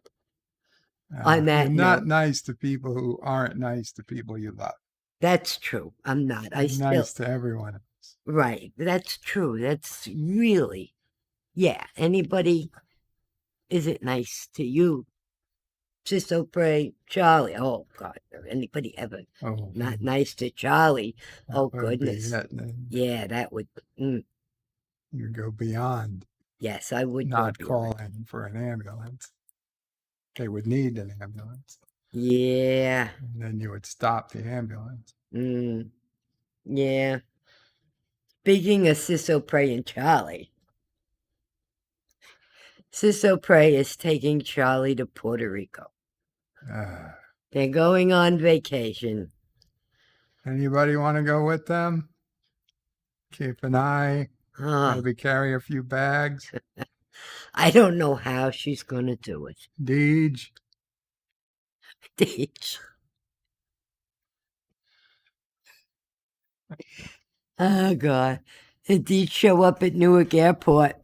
On that You're not note, nice to people who aren't nice to people you love. that's true. I'm not. I You're still nice to everyone else. right. That's true. That's really, yeah. Anybody isn't nice to you, Sisto Pray, Charlie. Oh God, or anybody ever Oh, not nice to Charlie? that Oh would be goodness. it. Then Yeah, that would. you go beyond Yes, I would not go beyond. calling for an ambulance. They would need an ambulance. Yeah. And then you would stop the ambulance. Yeah. Speaking of Sisto Pray and Charlie, Sisto Pray is taking Charlie to Puerto Rico. They're going on vacation. Anybody want to go with them? Keep an eye. Huh. Maybe carry a few bags. I don't know how she's going to do it. Deej. Deej. Oh, God. Did Deej show up at Newark Airport?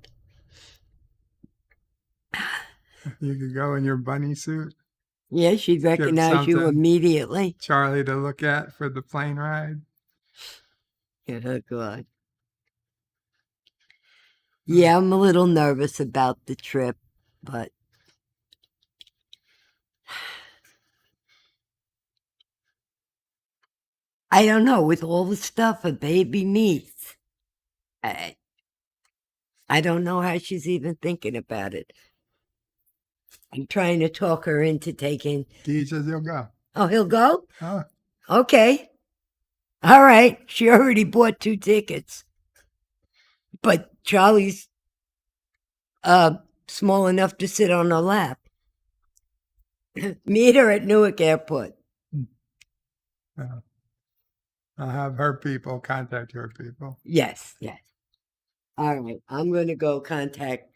You could go in your bunny suit. Yeah, she'd recognize you something. immediately. Charlie to look at for the plane ride. Oh, God. Yeah, I'm a little nervous about the trip, but I don't know. With all the stuff a baby needs, I don't know how she's even thinking about it. I'm trying to talk her into taking. Deej says he'll go. Oh, he'll go? Oh, Okay. All right. She already bought 2 tickets. But Charlie's small enough to sit on her lap. Meet her at Newark Airport. I'll have her people contact your people. Yes, yes. All right. I'm going to go contact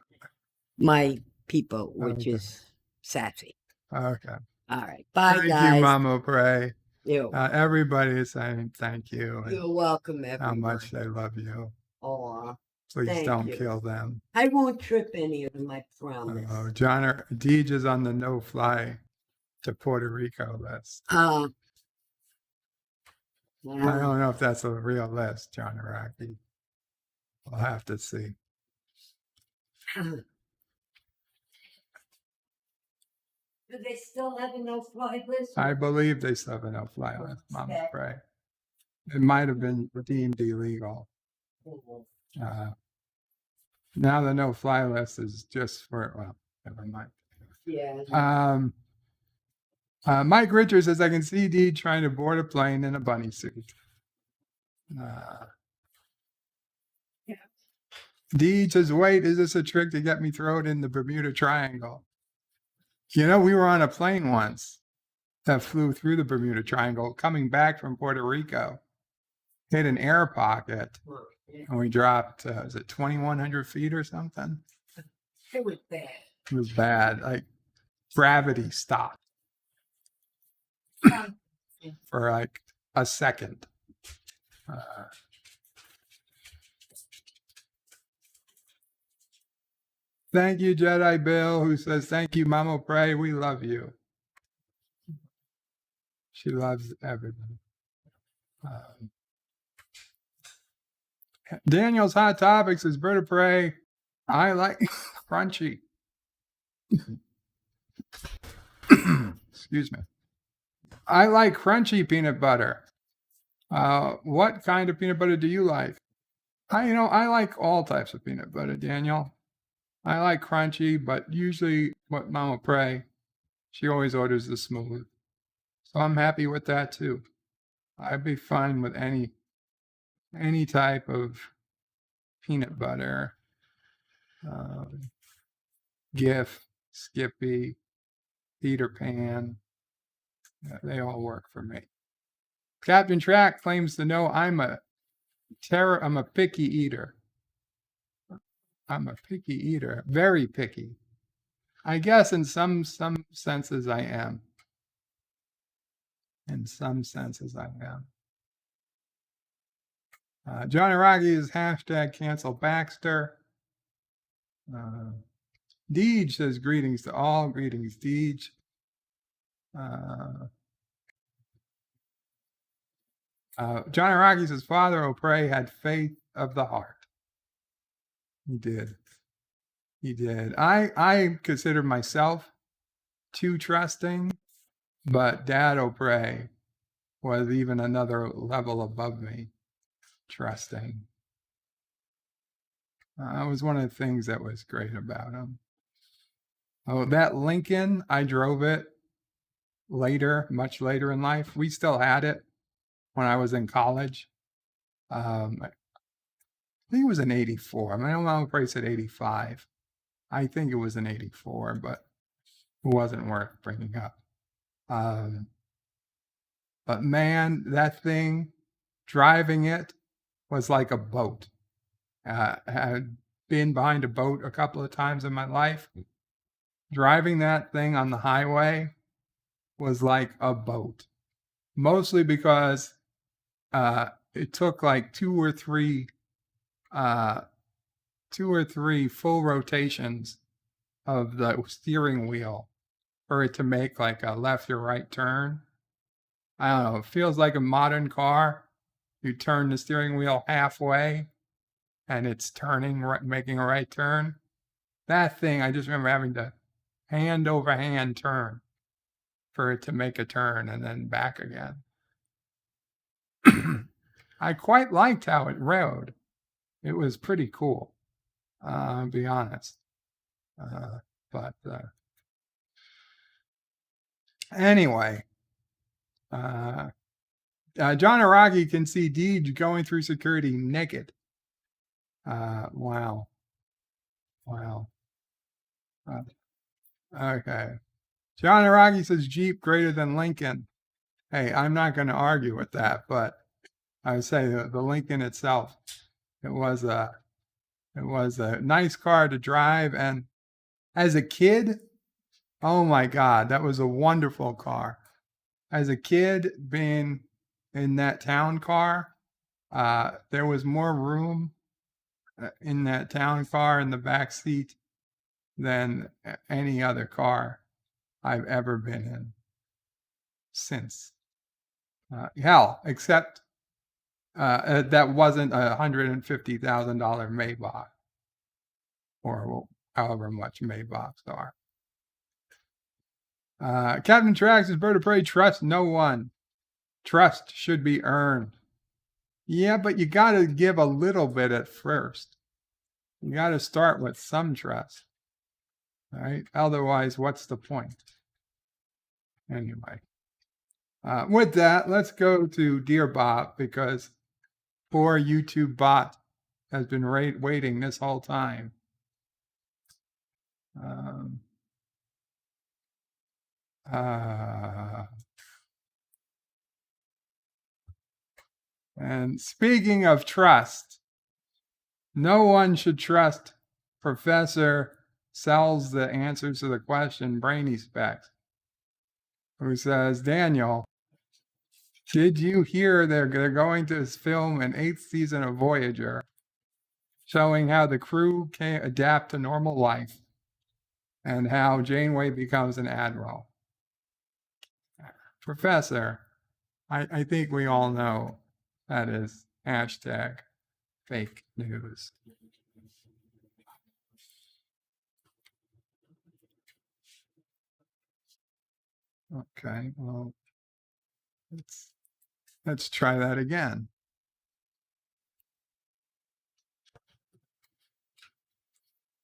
my people, which Okay. is Sassy. Okay. All right. Bye, Thank guys. you, Mama Pray. You're, Everybody is saying thank you and you're welcome, everyone. how much they love you. Aw. Please Thank don't you. kill them. I won't trip any of them, I promise. Deej is on the no-fly to Puerto Rico list. I don't know if that's a real list, John Araki. We'll have to see. Do they still have a no-fly list? I believe they still have a no-fly list, Mama Pray. It might have been deemed illegal. Now the no-fly list is just for, well, never mind. Yeah. Mike Richards says, I can see Dee trying to board a plane in a bunny suit. Dee says, wait, is this a trick to get me thrown in the Bermuda Triangle? You know, we were on a plane once that flew through the Bermuda Triangle coming back from Puerto Rico, hit an air pocket, and we dropped, is it 2,100 feet or something? It was bad. It was bad. Like gravity stopped for like a second. Thank you, Jedi Bill, who says, thank you, Mama Pray. We love you. She loves everything. Daniel's Hot Topics is Berta Pray. I like crunchy. Excuse me. I like crunchy peanut butter. What kind of peanut butter do you like? I like all types of peanut butter, Daniel. I like crunchy, but usually what Mama Pray, she always orders the smooth. So I'm happy with that too. I'd be fine with any type of peanut butter. Gif, Skippy, Peter Pan. They all work for me. Captain Track claims to know I'm a picky eater. I'm a picky eater, very picky. I guess in some senses I am. In some senses I am. John Aragi is hashtag cancel Baxter. Deej says greetings to all. Greetings, Deej. John Aragi says Father O'Prey had faith of the heart. He did. He did. I consider myself too trusting, but Dad O'Prey was even another level above me, trusting. That was one of the things that was great about him. Oh, that Lincoln, I drove it later, much later in life. We still had it when I was in college. I think it was an 84. I mean, I don't know if I said 85. I think it was an 84, but it wasn't worth bringing up. But man, that thing, driving it was like a boat. Had been behind a boat a couple of times in my life. Driving that thing on the highway was like a boat, mostly because it took like two or three full rotations of the steering wheel for it to make like a left or right turn. I don't know. It feels like a modern car. You turn the steering wheel halfway and it's turning, making a right turn. That thing, I just remember having to hand over hand turn for it to make a turn and then back again. I quite liked how it rode. It was pretty cool, I'll be honest. But anyway, John Aragi can see Deej going through security naked. Wow. Okay. John Aragi says Jeep greater than Lincoln. Hey, I'm not going to argue with that, but I would say the Lincoln itself, it was a nice car to drive, and as a kid, oh my God, that was a wonderful car. As a kid, being in that town car, there was more room in that town car in the back seat than any other car I've ever been in since. Hell, except that wasn't a $150,000 Maybach or however much Maybachs are. Captain Trax says, Bird of Prey, trust no one. Trust should be earned. Yeah, but you got to give a little bit at first. You got to start with some trust. All right? Otherwise, what's the point? Anyway. With that, let's go to Dear Bob, because poor YouTube bot has been waiting this whole time. And speaking of trust, no one should trust Professor sells the answers to the question Brainy Specs, who says, Daniel, did you hear they're going to film an 8th season of Voyager, showing how the crew can adapt to normal life and how Janeway becomes an admiral? Professor, I think we all know that is hashtag fake news. Okay, well, let's try that again.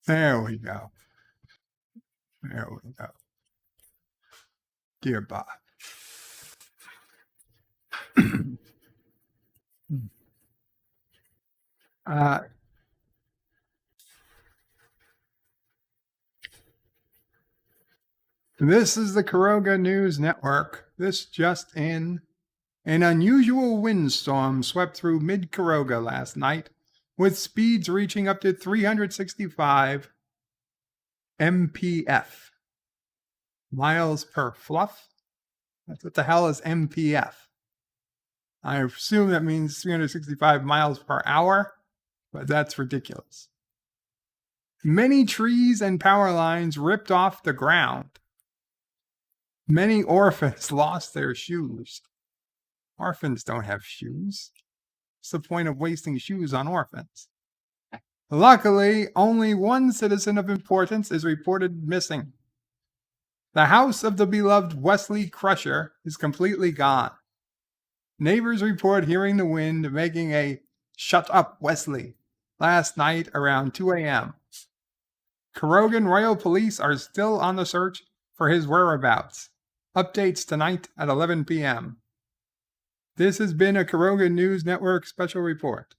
There we go. There we go. Dear Bob. This is the Caroga News Network. This just in. An unusual windstorm swept through mid-Caroga last night, with speeds reaching up to 365 mpf. Miles per fluff? What the hell is mpf? I assume that means 365 miles per hour, but that's ridiculous. Many trees and power lines ripped off the ground. Many orphans lost their shoes. Orphans don't have shoes. What's the point of wasting shoes on orphans? Luckily, only one citizen of importance is reported missing. The house of the beloved Wesley Crusher is completely gone. Neighbors report hearing the wind making a "shut up, Wesley" last night around 2 a.m. Carogan Royal Police are still on the search for his whereabouts. Updates tonight at 11 p.m. This has been a Caroga News Network special report.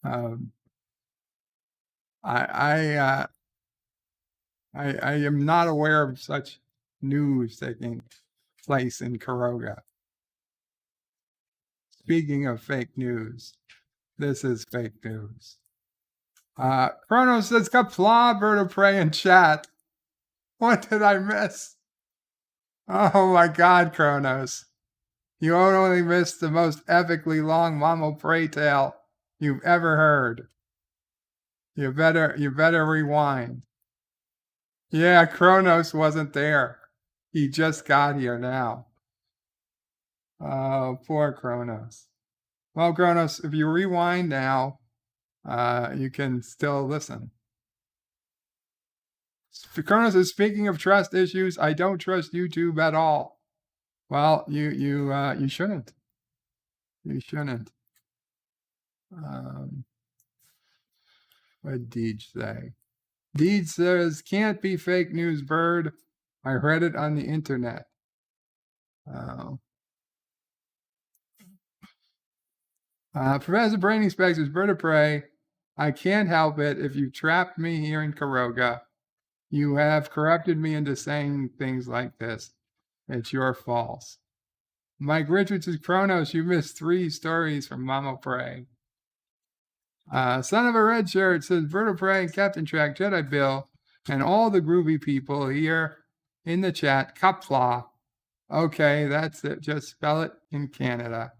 I am not aware of such news taking place in Caroga. Speaking of fake news, this is fake news. Chronos says, Qapla, bird of prey in chat. What did I miss? Oh my God, Chronos. You only missed the most epically long Mamo Prey tale you've ever heard. You better rewind. Yeah, Chronos wasn't there. He just got here now. Oh, poor Chronos. Well, Chronos, if you rewind now, you can still listen. Chronos is speaking of trust issues. I don't trust YouTube at all. Well, you shouldn't. You shouldn't. What did Deej say? Deej says, can't be fake news, bird. I read it on the internet. Oh. Professor Brainy Specs is bird of prey. I can't help it if you trapped me here in Caroga. You have corrupted me into saying things like this. It's your fault. Mike Richards is Chronos. You missed 3 stories from Mama Prey. Son of a Red Shirt says Bird of Prey, Captain Track, Jedi Bill, and all the groovy people here in the chat. Qapla. Okay, that's it. Just spell it in Canada.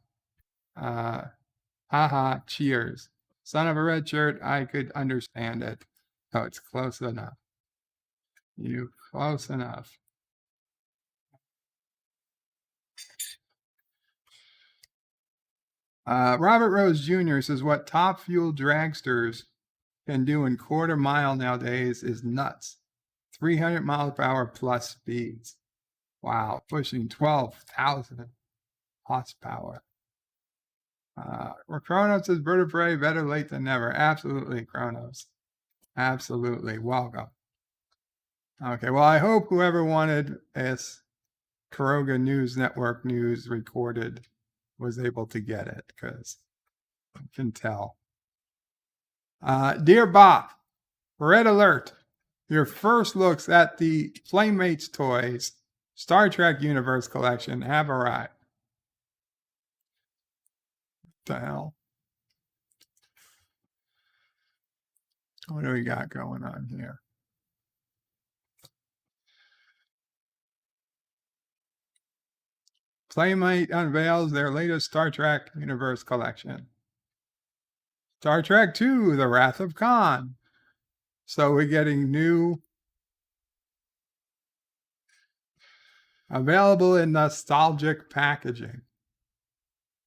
Haha, cheers. Son of a Red Shirt, I could understand it. Oh, it's close enough. You close enough. Robert Rose Jr. says what top fuel dragsters can do in quarter mile nowadays is nuts. 300 miles per hour plus speeds. Wow, pushing 12,000 horsepower. Chronos says bird of prey, better late than never. Absolutely, Chronos. Absolutely. Welcome. Okay, well, I hope whoever wanted this Caroga News Network news recorded was able to get it, because I can tell. Dear Bob, red alert. Your first looks at the Playmates Toys Star Trek Universe collection have arrived. What the hell? What do we got going on here? Playmate unveils their latest Star Trek Universe collection. Star Trek II, The Wrath of Khan. So we're getting new, available in nostalgic packaging.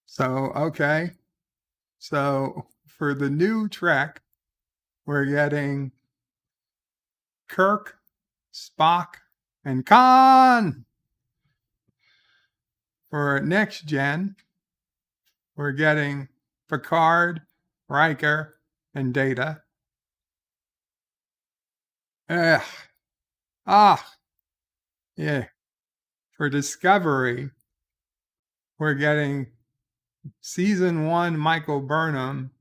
So, okay. So for the new Trek, we're getting Kirk, Spock, And Con! For next gen, we're getting Picard, Riker, and Data. Yeah. For Discovery, we're getting Season 1 Michael Burnham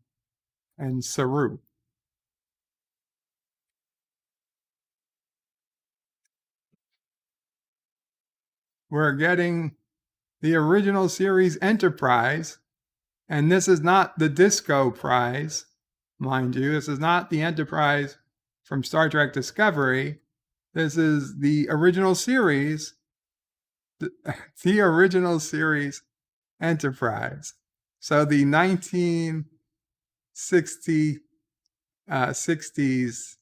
and Saru. We're getting the original series Enterprise, and this is not the Disco Prize, mind you. This is not the Enterprise from Star Trek Discovery. This is the original series, the original series Enterprise. So the 1960s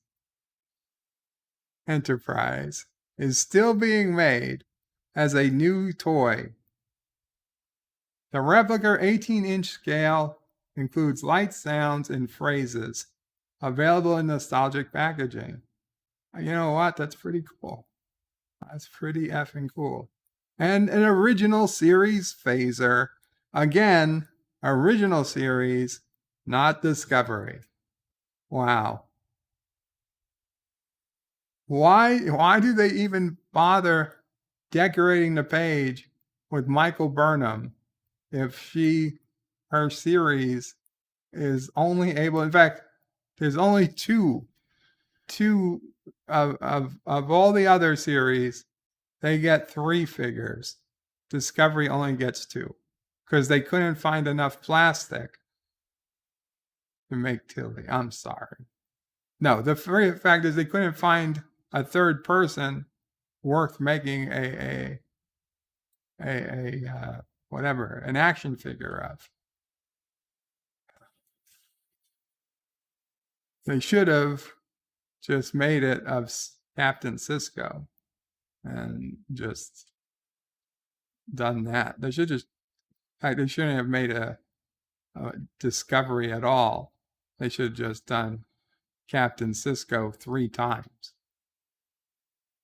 Enterprise is still being made as a new toy. The replica 18-inch scale includes lights, sounds, and phrases available in nostalgic packaging. You know what? That's pretty cool. That's pretty effing cool. And an original series phaser. Again, original series, not Discovery. Wow. Why do they even bother decorating the page with Michael Burnham if her series is only able, in fact, there's only two of all the other series, they get 3 figures. Discovery only gets 2 because they couldn't find enough plastic to make Tilly. I'm sorry. No, the fact is they couldn't find a third person worth making an action figure of. They should have just made it of Captain Sisko and just done that. They should just, in fact, they shouldn't have made a Discovery at all. They should have just done Captain Sisko 3 times.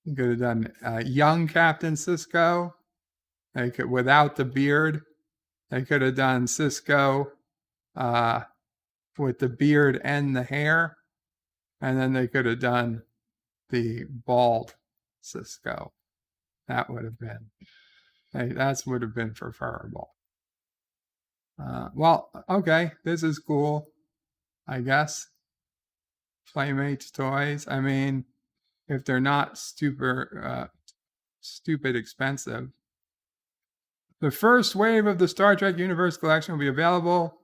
You could have done young Captain Sisko. They could, without the beard. They could have done Sisko with the beard and the hair. And then they could have done the bald Sisko. That would have been, that would have been preferable. Well, okay, this is cool, I guess. Playmates toys. I mean, if they're not stupid expensive. The first wave of the Star Trek Universe collection will be available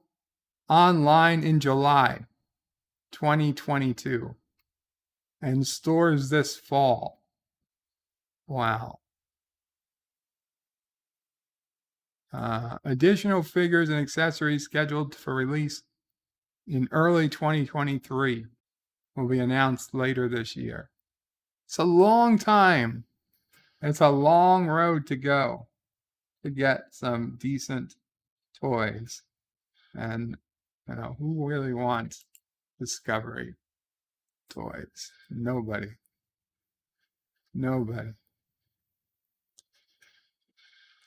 online in July 2022 and stores this fall. Wow. Additional figures and accessories scheduled for release in early 2023 will be announced later this year. It's a long time. It's a long road to go to get some decent toys. And, who really wants Discovery toys? Nobody.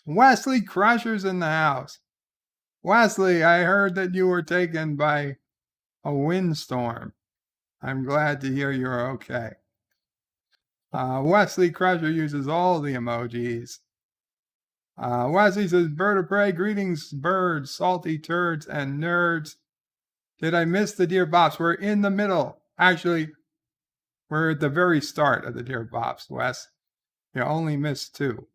Wesley Crusher's in the house. Wesley, I heard that you were taken by a windstorm. I'm glad to hear you're okay. Wesley Crusher uses all the emojis. Wesley says, Bird of Prey, greetings, birds, salty turds, and nerds. Did I miss the Dear Bops? We're in the middle. Actually, we're at the very start of the Dear Bops, Wes. You only missed 2.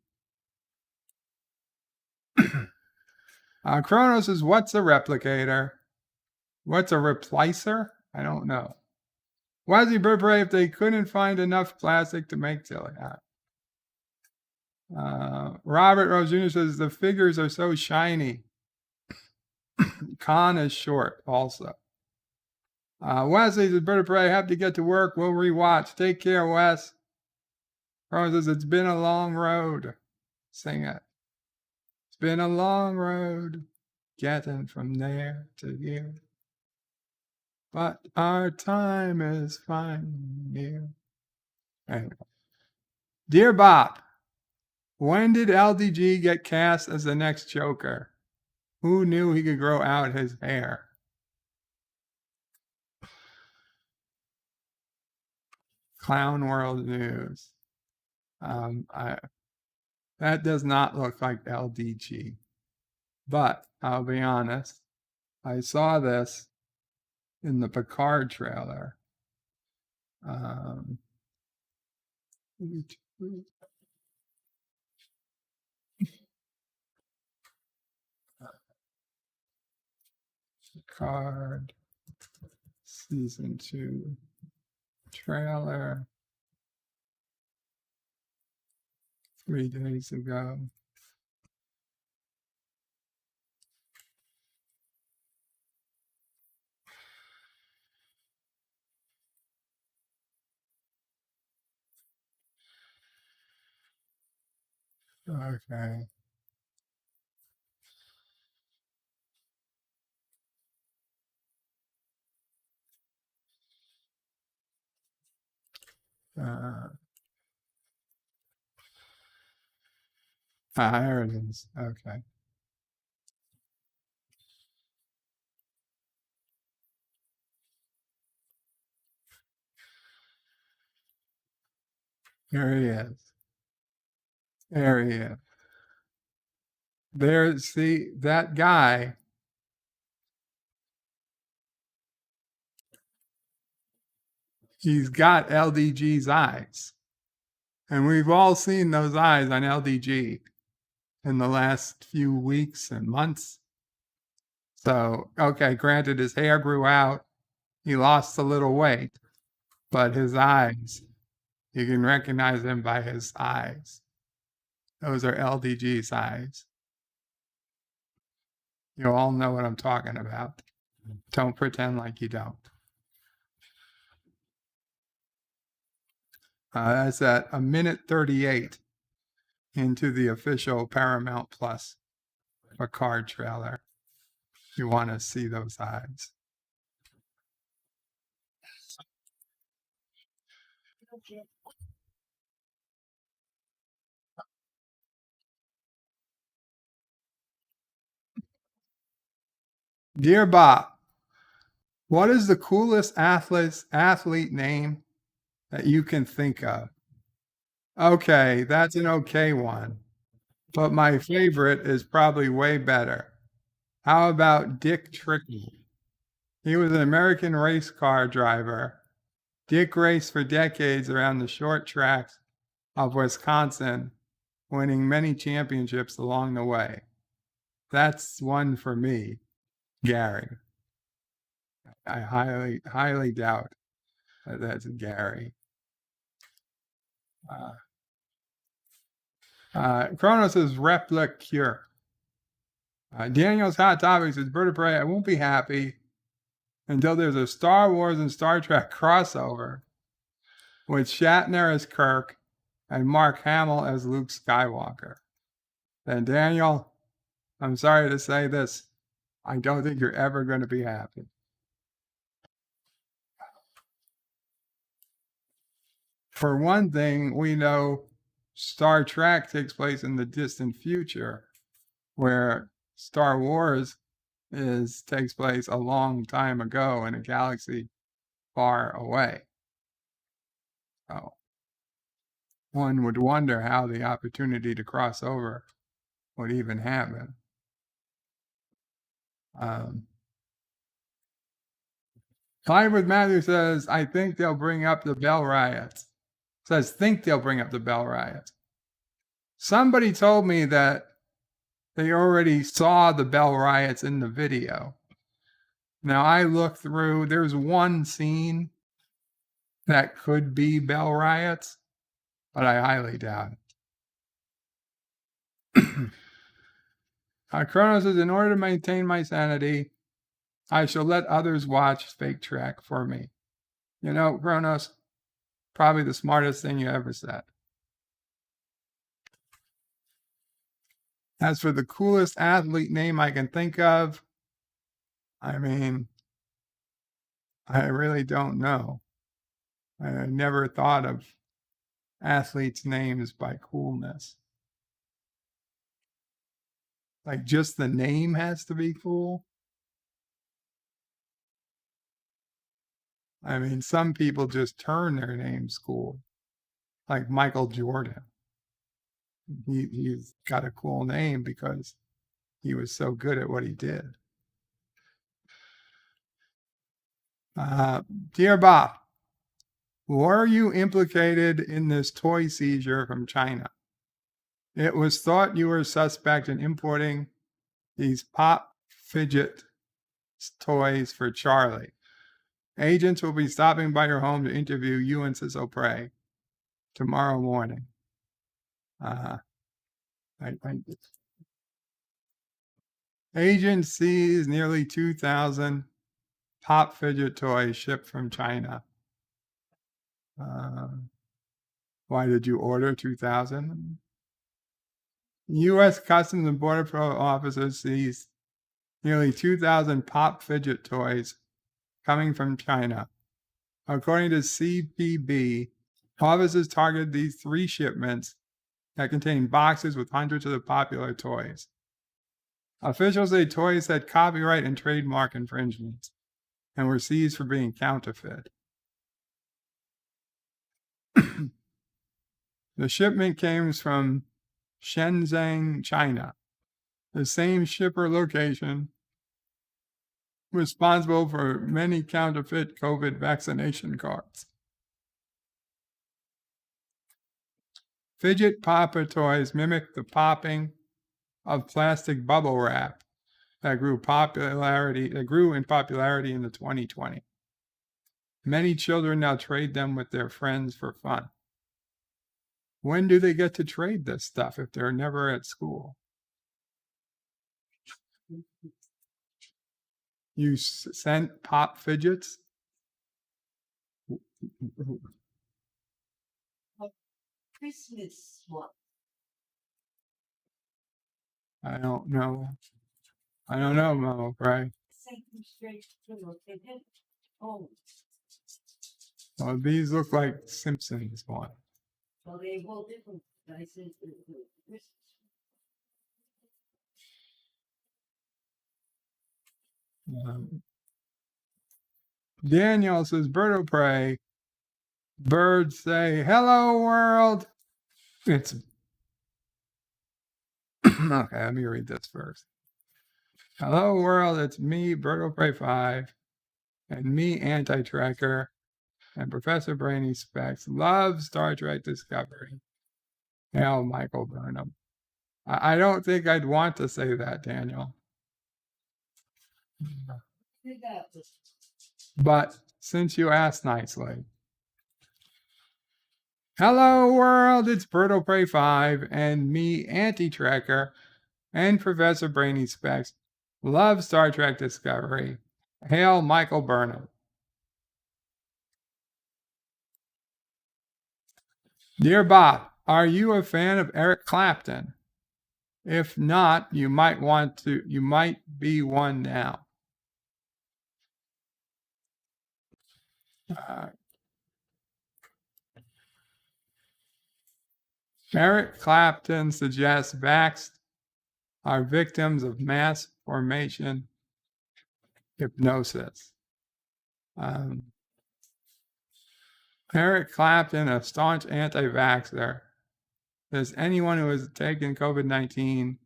Kronos says, what's a replicator? What's a replicer? I don't know. Wesley Bird of Prey, if they couldn't find enough plastic to make Tilly. Robert Rose Jr. says, the figures are so shiny. Khan is short also. Wesley says, Bird of Prey, I have to get to work. We'll rewatch. Take care, Wes. Rose says, it's been a long road. Sing it. It's been a long road getting from there to here. But our time is fine here. Anyway. Dear Bop, when did LDG get cast as the next Joker? Who knew he could grow out his hair? Clown World News. That does not look like LDG. But I'll be honest, I saw this in the Picard trailer. Picard Season 2 trailer 3 days ago. Okay. Here it is. Okay. Here he is. There he is. There, see, that guy. He's got LDG's eyes. And we've all seen those eyes on LDG in the last few weeks and months. So, okay, granted, his hair grew out. He lost a little weight. But his eyes, you can recognize him by his eyes. Those are LDG's eyes. You all know what I'm talking about. Don't pretend like you don't. That's at 1:38 into the official Paramount Plus Picard trailer. You want to see those eyes. Dear Bob, what is the coolest athlete name that you can think of? Okay, that's an okay one. But my favorite is probably way better. How about Dick Trickle? He was an American race car driver. Dick raced for decades around the short tracks of Wisconsin, winning many championships along the way. That's one for me, Gary. I highly doubt that that's Gary. Kronos is Replic Cure. Daniel's Hot Topic says, Bird of Prey, I won't be happy until there's a Star Wars and Star Trek crossover with Shatner as Kirk and Mark Hamill as Luke Skywalker. Then Daniel, I'm sorry to say this, I don't think you're ever going to be happy. For one thing, we know Star Trek takes place in the distant future, where Star Wars takes place a long time ago in a galaxy far away. So one would wonder how the opportunity to cross over would even happen. Clive with Matthew says, I think they'll bring up the Bell riots. Says, think they'll bring up the Bell riots. Somebody told me that they already saw the Bell riots in the video. Now I looked through, there's one scene that could be Bell riots, but I highly doubt it. Kronos says, in order to maintain my sanity, I shall let others watch Fake Trek for me. You know, Kronos, probably the smartest thing you ever said. As for the coolest athlete name I can think of, I mean, I really don't know. I never thought of athletes' names by coolness. Like just the name has to be cool. I mean, some people just turn their names cool, like Michael Jordan. He's got a cool name because he was so good at what he did. Dear Bob, were you implicated in this toy seizure from China? It was thought you were suspect in importing these pop fidget toys for Charlie. Agents will be stopping by your home to interview you and Sis O'Prey tomorrow morning. Agent sees nearly 2,000 pop fidget toys shipped from China. Why did you order 2,000? U.S. Customs and Border Patrol officers seized nearly 2,000 pop fidget toys coming from China. According to CPB, officers targeted these 3 shipments that contained boxes with hundreds of the popular toys. Officials say toys had copyright and trademark infringements and were seized for being counterfeit. The shipment came from Shenzhen, China, the same shipper location responsible for many counterfeit COVID vaccination cards. Fidget popper toys mimic the popping of plastic bubble wrap that grew in popularity in the 2020. Many children now trade them with their friends for fun. When do they get to trade this stuff if they're never at school? You sent pop fidgets? Christmas one. I don't know. I don't know, Mama Pray. Well, these look like Simpsons one. Well, they all different. I said Daniel says, Bird of Prey. Birds say, hello, world. It's okay, let me read this first. Hello, world. It's me, Bird of Prey 5, and me, Anti-Tracker, and Professor Brainy Specs. Love Star Trek Discovery. Hail, Michael Burnham. I don't think I'd want to say that, Daniel. But since you asked nicely. Hello, world. It's Bird of Prey 5 and me, Anti-Tracker, and Professor Brainy Specs. Love Star Trek Discovery. Hail, Michael Burnham. Dear Bob, are you a fan of Eric Clapton? If not, you might be one now. Eric Clapton suggests vaxxed are victims of mass formation hypnosis. Eric Clapton, a staunch anti-vaxxer, says anyone who has taken COVID-19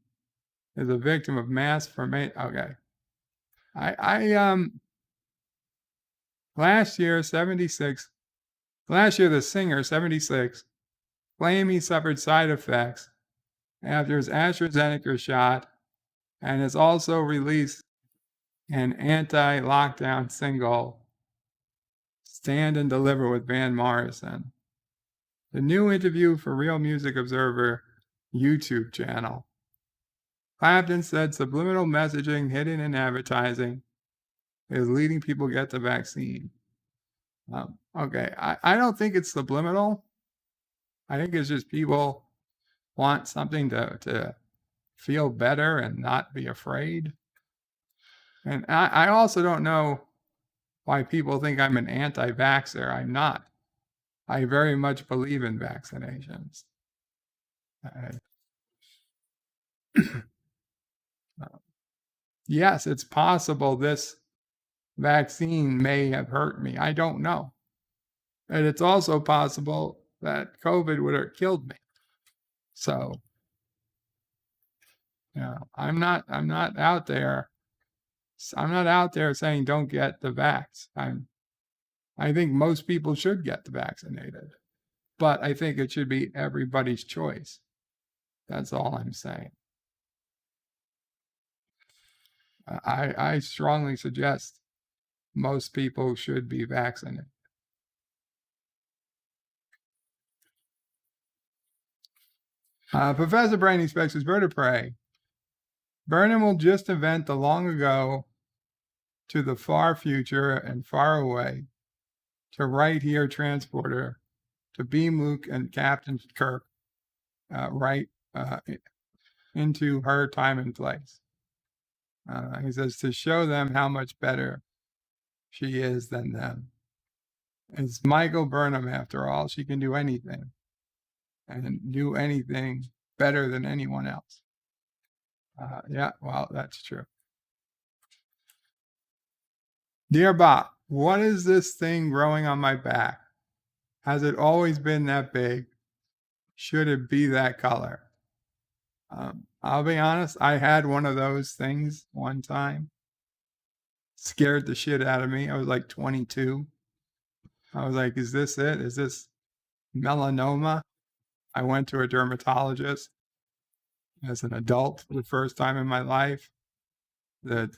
is a victim of mass formation. Okay. Last year, the singer, 76, claimed he suffered side effects after his AstraZeneca shot and has also released an anti-lockdown single, Stand and Deliver with Van Morrison. The new interview for Real Music Observer YouTube channel. Clapton said subliminal messaging hidden in advertising is leading people to get the vaccine. Okay, I don't think it's subliminal. I think it's just people want something to feel better and not be afraid. And I also don't know why people think I'm an anti-vaxxer. I'm not. I very much believe in vaccinations. Yes, it's possible this vaccine may have hurt me. I don't know. And it's also possible that COVID would have killed me. So, I'm not out there. I'm not out there saying don't get the vax. I think most people should get vaccinated, but I think it should be everybody's choice. That's all I'm saying. I strongly suggest most people should be vaccinated. Professor Brain expects his bird of prey. Burnham will just invent the long ago to the far future and far away to right here transporter to beam Luke and Captain Kirk right into her time and place. He says to show them how much better she is than them. It's Michael Burnham, after all. She can do anything and do anything better than anyone else. Yeah, well, that's true. Dear Bob, what is this thing growing on my back? Has it always been that big? Should it be that color? I'll be honest, I had one of those things one time. Scared the shit out of me. I was like 22. I was like, is this it? Is this melanoma? I went to a dermatologist as an adult for the first time in my life. That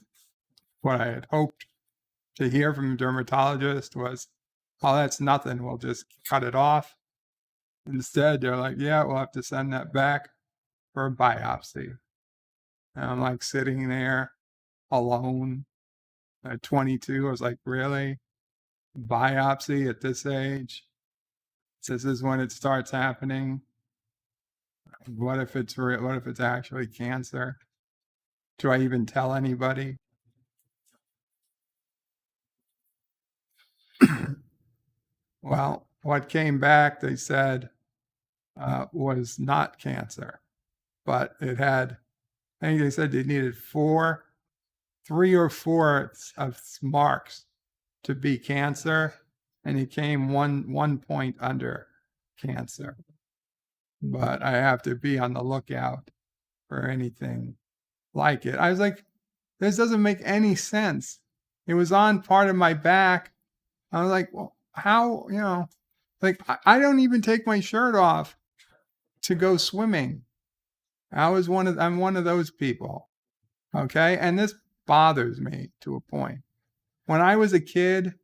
what I had hoped to hear from a dermatologist was, oh, that's nothing. We'll just cut it off. Instead, they're like, yeah, we'll have to send that back for a biopsy. And I'm like sitting there alone at 22. I was like, really? Biopsy at this age? This is when it starts happening. What if it's real? What if it's actually cancer? Do I even tell anybody? Well, what came back, they said, was not cancer, but it had, I think they said they needed 3 or 4 of marks to be cancer, and it came one point under cancer. But I have to be on the lookout for anything like it. I was like, this doesn't make any sense. It was on part of my back. I was like, well, how, like I don't even take my shirt off to go swimming. I'm one of those people. Okay. And this bothers me to a point. When I was a kid,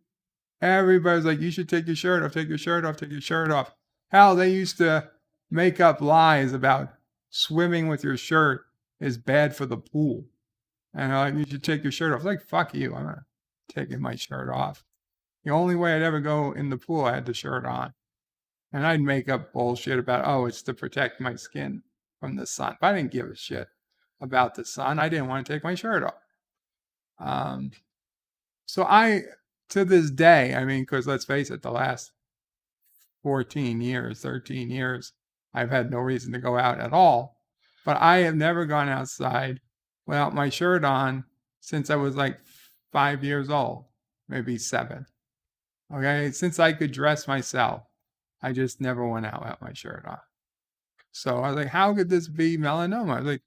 everybody was like, you should take your shirt off, take your shirt off, take your shirt off. Hell, they used to make up lies about swimming with your shirt is bad for the pool. And like, you should take your shirt off. Like, fuck you. I'm not taking my shirt off. The only way I'd ever go in the pool, I had the shirt on. And I'd make up bullshit about, oh, it's to protect my skin from the sun. But I didn't give a shit about the sun. I didn't want to take my shirt off. So to this day, I mean, because let's face it, the last 13 years, I've had no reason to go out at all. But I have never gone outside without my shirt on since I was like 5 years old, maybe 7. Okay, since I could dress myself, I just never went out without my shirt on. So I was like, how could this be melanoma? I was like,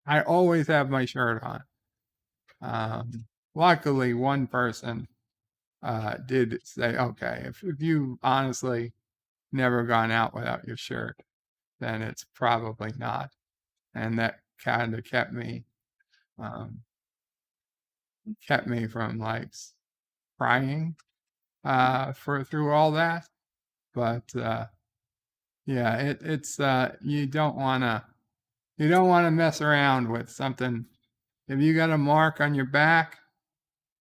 I always have my shirt on. Luckily, one person did say, okay, if you honestly never gone out without your shirt, then it's probably not. And that kind of kept me from like crying through all that. But yeah, it's you don't want to mess around with something. If you got a mark on your back,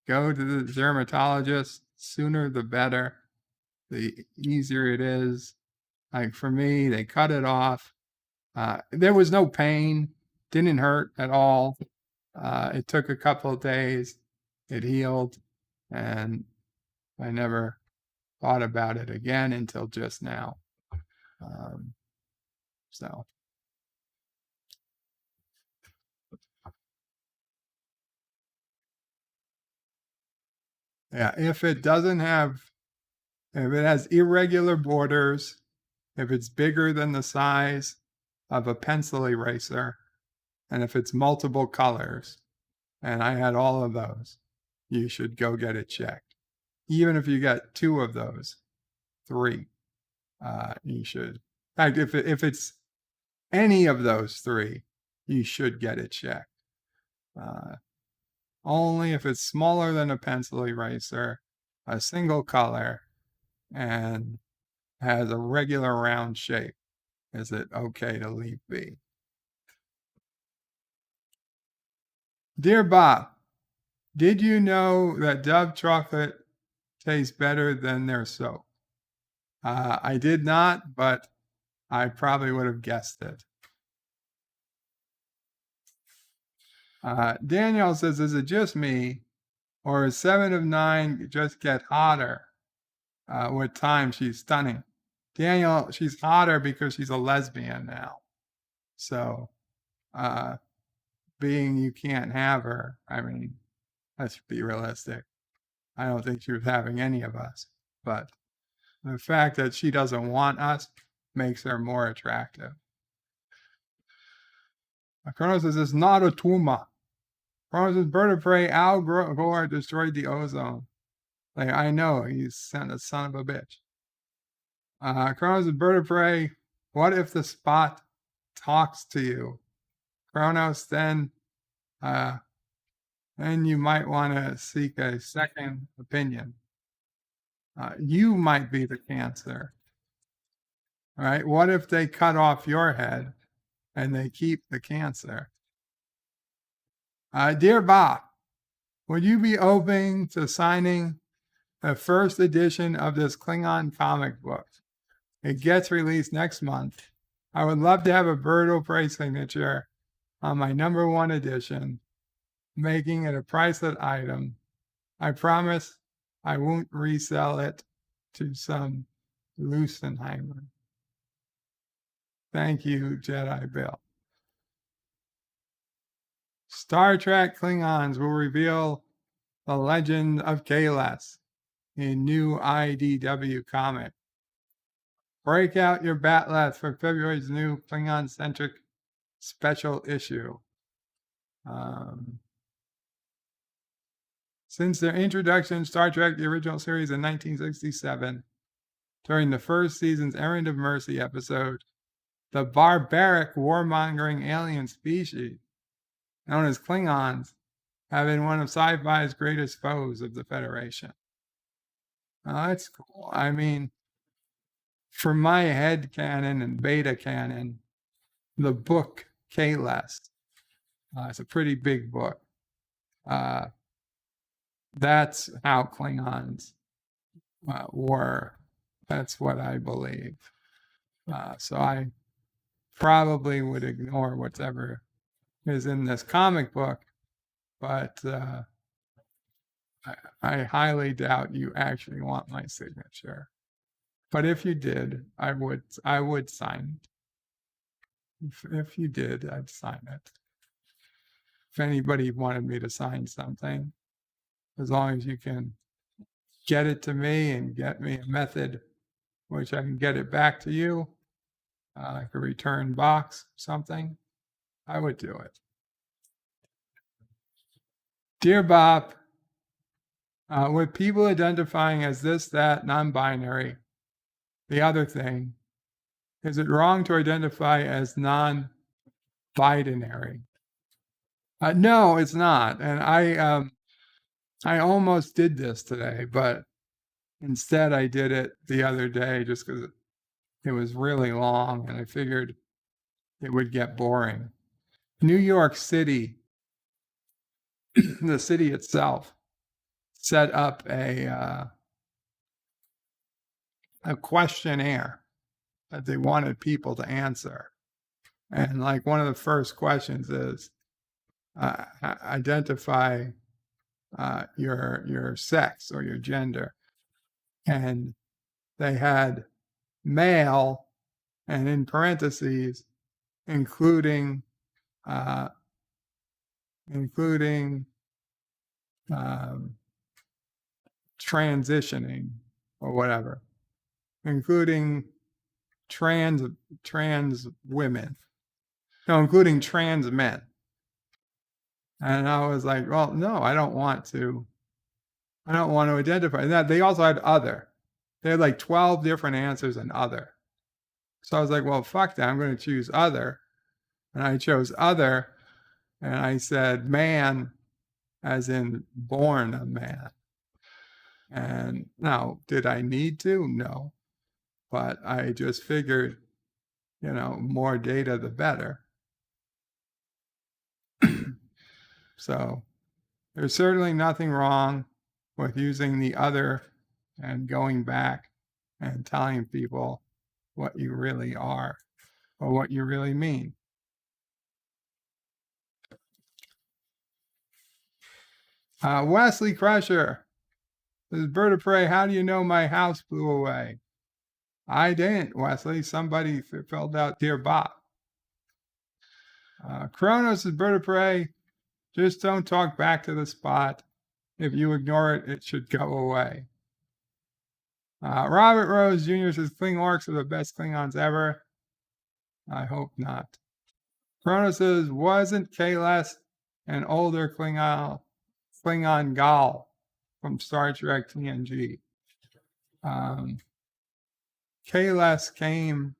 go to the dermatologist. Sooner the better. The easier it is. Like for me, they cut it off. There was no pain. Didn't hurt at all. It took a couple of days. It healed, and I never thought about it again until just now. So. Yeah, if it has irregular borders, if it's bigger than the size of a pencil eraser, and if it's multiple colors, and I had all of those, you should go get it checked. Even if you got 2 of those, 3, you should. In fact, if it's any of those 3, you should get it checked. Only if it's smaller than a pencil eraser, a single color, and has a regular round shape, is it okay to leave be. Dear Bob, did you know that Dove chocolate tastes better than their soap? I did not, but I probably would have guessed it. Danielle says, is it just me, or is 7 of 9 just get hotter with time? She's stunning. Danielle, she's hotter because she's a lesbian now. So, being you can't have her, I mean, let's be realistic. I don't think she was having any of us. But the fact that she doesn't want us makes her more attractive. Chrono says, it's not a tumor. Chrono says, bird of prey, Al Gore destroyed the ozone. Like, I know, he's sent a son of a bitch. Chrono says, bird of prey, what if the spot talks to you? Chronos, then you might want to seek a second opinion. You might be the cancer. All right? What if they cut off your head and they keep the cancer? Dear Bob, would you be open to signing the first edition of this Klingon comic book? It gets released next month. I would love to have a Bird of Prey signature on my #1 edition, making it a priceless item. I promise I won't resell it to some Lusenheimer. Thank you, Jedi Bill. Star Trek Klingons will reveal the legend of Kahless in new IDW comic. Break out your batleth for February's new Klingon-centric special issue. Since their introduction, Star Trek, the original series in 1967, during the first season's Errand of Mercy episode, the barbaric warmongering alien species, known as Klingons, have been one of sci-fi's greatest foes of the Federation. That's cool. I mean, for my head canon and beta canon, the book Kahless, it's a pretty big book. That's how Klingons were. That's what I believe. So I probably would ignore whatever is in this comic book, but I highly doubt you actually want my signature. But if you did, I would sign it. If you did, I'd sign it. If anybody wanted me to sign something, as long as you can get it to me and get me a method which I can get it back to you, like a return box, something, I would do it. Dear Bob, with people identifying as this, that, non-binary, the other thing, is it wrong to identify as non-binary? No, it's not. And I almost did this today, but instead I did it the other day just because it was really long and I figured it would get boring. New York City, the city itself, set up a questionnaire that they wanted people to answer. And like one of the first questions is identify your sex or your gender. And they had male, and in parentheses, including transitioning or whatever, including trans women, no, including trans men. And I was like, well, no, I don't want to identify that. They also had other. They had like 12 different answers in other. So I was like, well, fuck that. I'm going to choose other. And I chose other. And I said man, as in born a man. And now, did I need to? No. But I just figured, more data, the better. So there's certainly nothing wrong with using the other and going back and telling people what you really are or what you really mean. Wesley Crusher, this is Bird of Prey. How do you know my house blew away? I didn't, Wesley. Somebody filled out Dear Bops. Kronos is Bird of Prey. Just don't talk back to the spot. If you ignore it, it should go away. Robert Rose Jr. says Kling Orcs are the best Klingons ever. I hope not. Kronos says, wasn't Kahless an older Klingon Gal from Star Trek TNG? Kahless came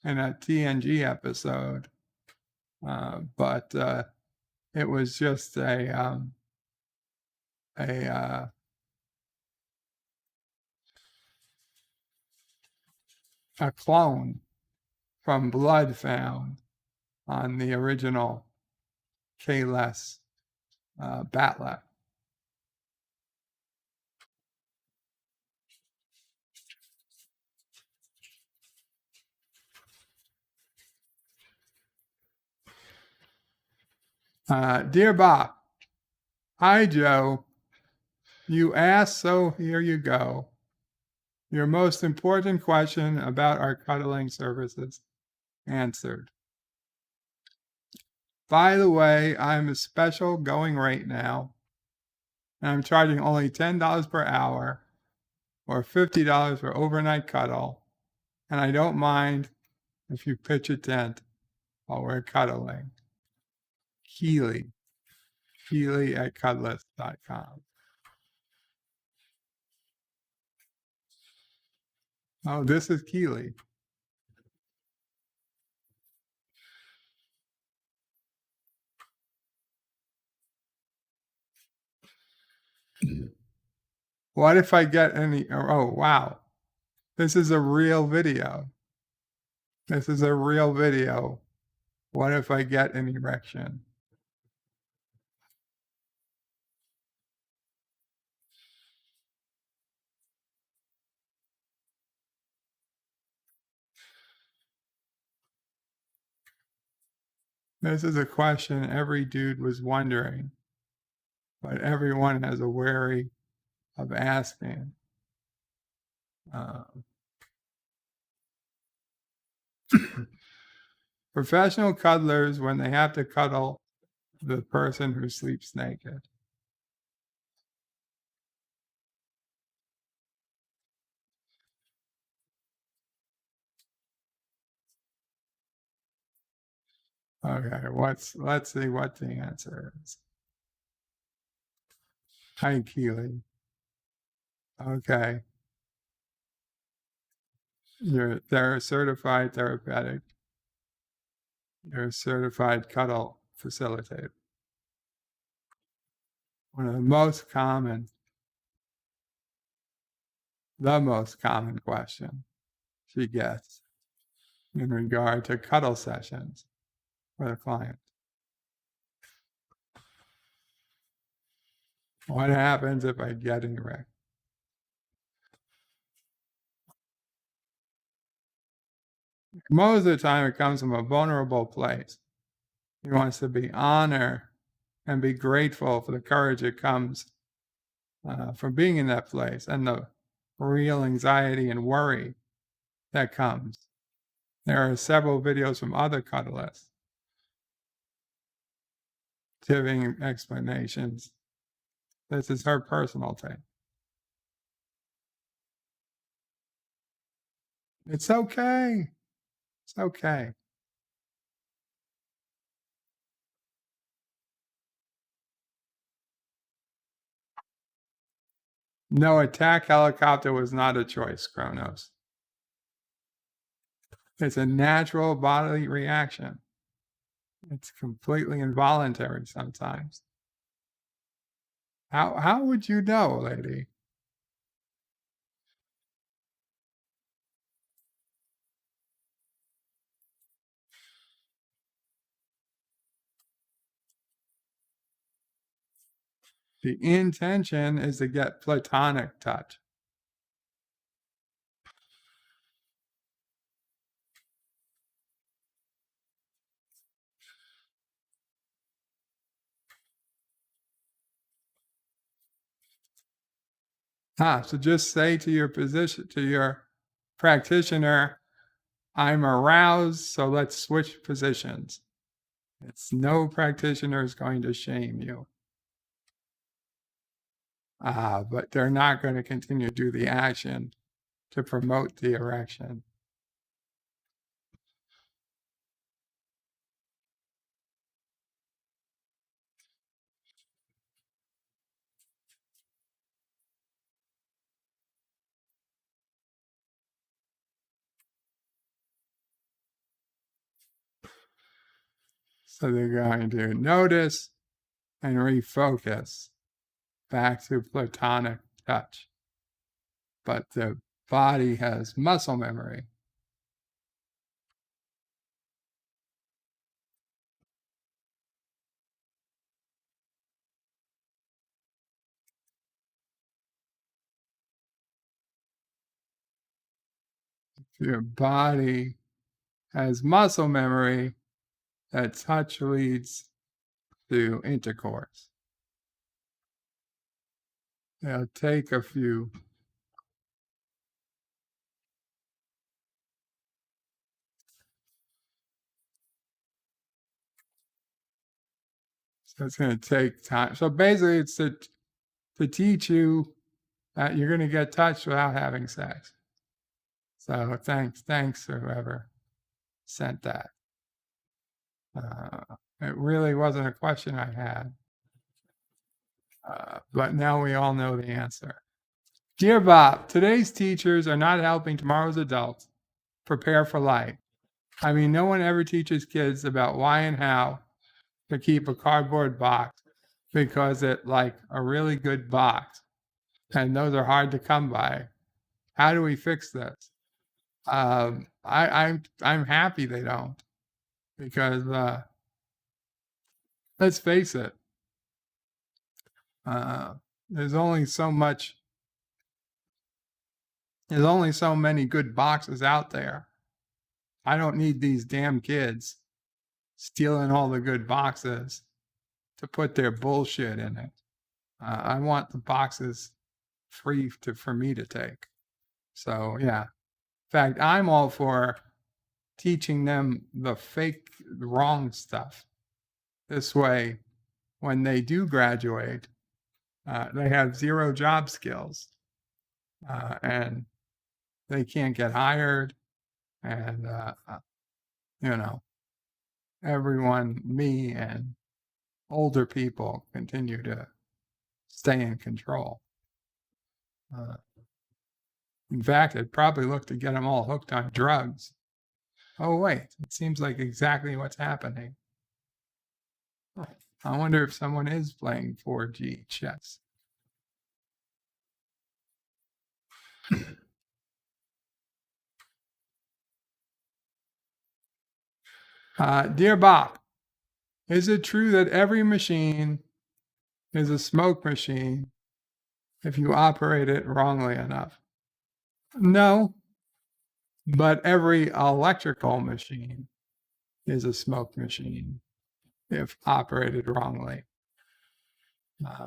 in a TNG episode, but it was just a clone from blood found on the original Kahless Batla. Dear Bob, hi Joe. You asked, so here you go. Your most important question about our cuddling services answered. By the way, I'm a special going rate now, and I'm charging only $10 per hour or $50 for overnight cuddle, and I don't mind if you pitch a tent while we're cuddling. Keely at cuddless.com. Oh, this is Keely. What if I get any? Oh, wow. This is a real video. What if I get an erection? This is a question every dude was wondering, but everyone has a worry of asking. Professional cuddlers, when they have to cuddle the person who sleeps naked. Okay, let's see what the answer is. Hi, Keely. Okay. They're a certified therapeutic. You're a certified cuddle facilitator. One of the most common question she gets in regard to cuddle sessions with a client. What happens if I get erect? Most of the time it comes from a vulnerable place. He wants to be honored and be grateful for the courage that comes from being in that place and the real anxiety and worry that comes. There are several videos from other cuddlists giving explanations. This is her personal take. It's okay. It's okay. No, attack helicopter was not a choice, Kronos. It's a natural bodily reaction. It's completely involuntary sometimes. How would you know, lady? The intention is to get platonic touch. So just say to your practitioner, I'm aroused, so let's switch positions. No practitioner is going to shame you. But they're not going to continue to do the action to promote the erection. So they're going to notice and refocus back to platonic touch. But the body has muscle memory. Your body has muscle memory, that touch leads to intercourse. It'll take a few. So it's going to take time. So basically, it's to teach you that you're going to get touched without having sex. So thanks to whoever sent that. It really wasn't a question I had. But now we all know the answer. Dear Bob, today's teachers are not helping tomorrow's adults prepare for life. I mean, no one ever teaches kids about why and how to keep a cardboard box because it's like a really good box. And those are hard to come by. How do we fix this? I'm happy they don't, because let's face it, there's only so many good boxes out there. I don't need these damn kids stealing all the good boxes to put their bullshit in it. I want the boxes free for me to take. So yeah, in fact, I'm all for teaching them the fake, wrong stuff. This way, when they do graduate, they have zero job skills, and they can't get hired, and everyone, me and older people, continue to stay in control. In fact, I'd probably look to get them all hooked on drugs. Oh wait, it seems like exactly what's happening. I wonder if someone is playing 4G chess. Dear Bob, is it true that every machine is a smoke machine if you operate it wrongly enough? No, but every electrical machine is a smoke machine if operated wrongly.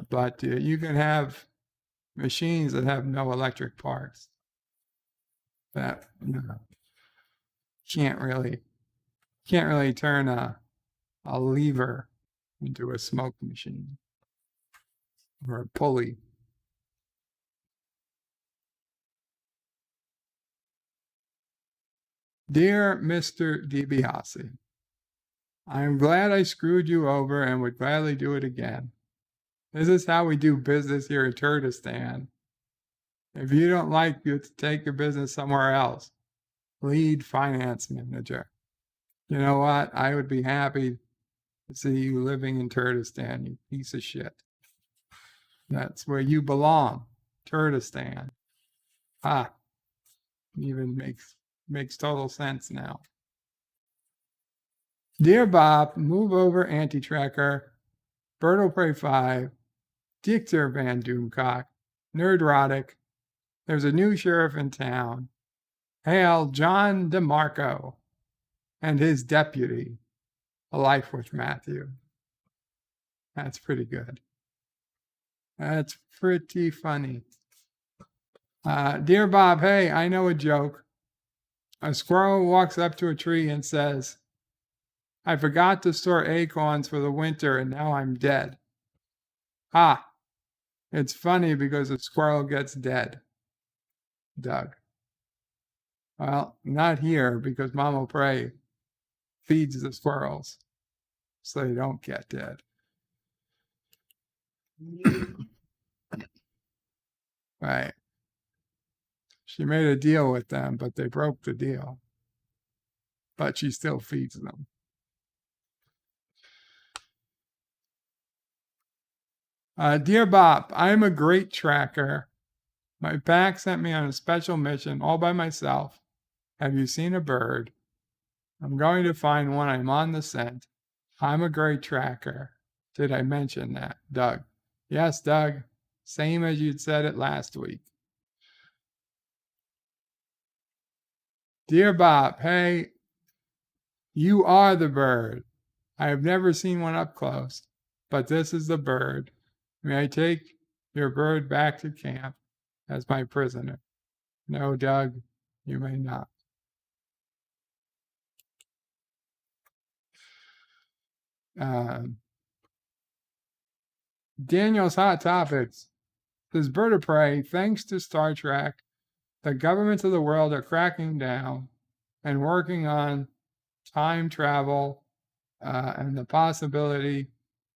But you can have machines that have no electric parts. That can't really turn a lever into a smoke machine or a pulley. Dear Mr. DiBiase, I am glad I screwed you over and would gladly do it again. This is how we do business here in Kurdistan. If you don't like it, to take your business somewhere else. Lead finance manager. You know what? I would be happy to see you living in Kurdistan, you piece of shit. That's where you belong, Kurdistan. Even makes total sense now. Dear Bob, move over anti-tracker, Berto Prey 5, Dictor Van Doomcock, Nerdrotic, there's a new sheriff in town. Hail John DeMarco and his deputy, A Life with Matthew. That's pretty good. That's pretty funny. Dear Bob, hey, I know a joke. A squirrel walks up to a tree and says, I forgot to store acorns for the winter and now I'm dead. It's funny because a squirrel gets dead. Doug. Well, not here because Mama Prey feeds the squirrels so they don't get dead. Right. She made a deal with them, but they broke the deal. But she still feeds them. Dear Bob, I am a great tracker. My pack sent me on a special mission all by myself. Have you seen a bird? I'm going to find one. I'm on the scent. I'm a great tracker. Did I mention that, Doug? Yes, Doug. Same as you'd said it last week. Dear Bob, hey, you are the bird. I have never seen one up close, but this is the bird. May I take your bird back to camp as my prisoner? No, Doug, you may not. Daniel's Hot Topics says, Bird of Prey, thanks to Star Trek, the governments of the world are cracking down and working on time travel and the possibility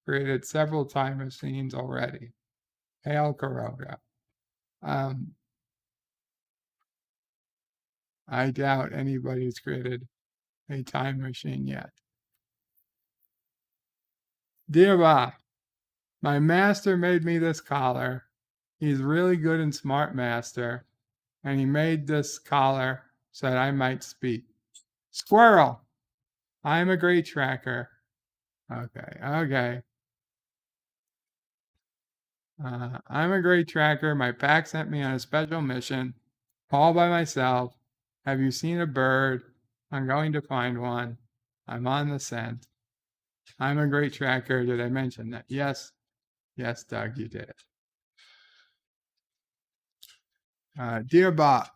created several time machines already. Hail Kuroga. I doubt anybody's created a time machine yet. Dear Bob, my master made me this collar. He's really good and smart master, and he made this collar so that I might speak. Squirrel, I'm a great tracker. Okay. I'm a great tracker. My pack sent me on a special mission, all by myself. Have you seen a bird? I'm going to find one. I'm on the scent. I'm a great tracker. Did I mention that? Yes, Doug, you did. Dear Bob,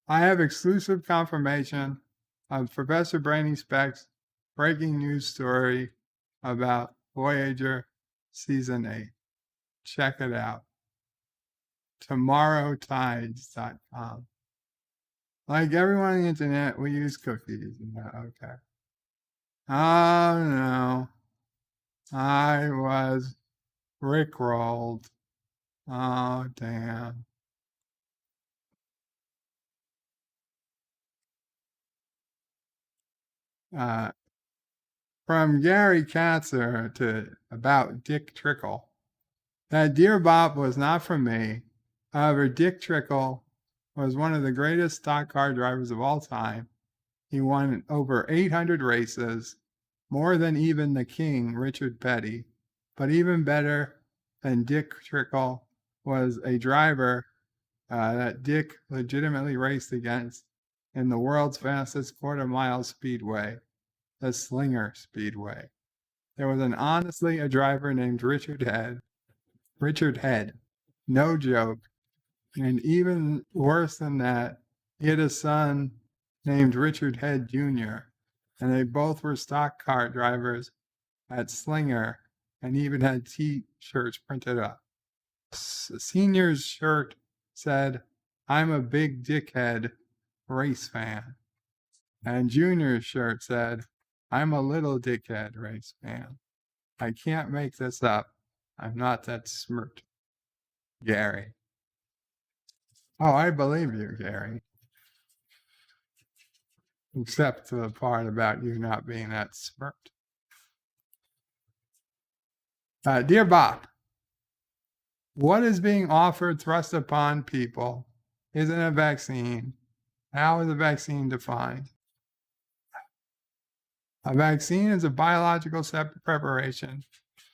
I have exclusive confirmation of Professor Brainy Speck's breaking news story about Voyager Season 8. Check it out. TomorrowTides.com. Like everyone on the internet, we use cookies. Okay. Oh no. I was rickrolled. Oh damn. From Gary Katzer to about Dick Trickle. That Dear Bob was not from me. However, Dick Trickle was one of the greatest stock car drivers of all time. He won over 800 races, more than even the king, Richard Petty. But even better than Dick Trickle was a driver that Dick legitimately raced against in the world's fastest quarter-mile speedway, the Slinger Speedway. There was honestly a driver named Richard Head. No joke. And even worse than that, he had a son named Richard Head Jr., and they both were stock car drivers at Slinger and even had T-shirts printed up. Senior's shirt said, "I'm a big dickhead race fan." And Junior's shirt said, "I'm a little dickhead race fan. I can't make this up. I'm not that smart." Gary. Oh, I believe you, Gary. Except for the part about you not being that smart. Dear Bob, what is being offered, thrust upon people, isn't a vaccine. How is a vaccine defined? A vaccine is a biological preparation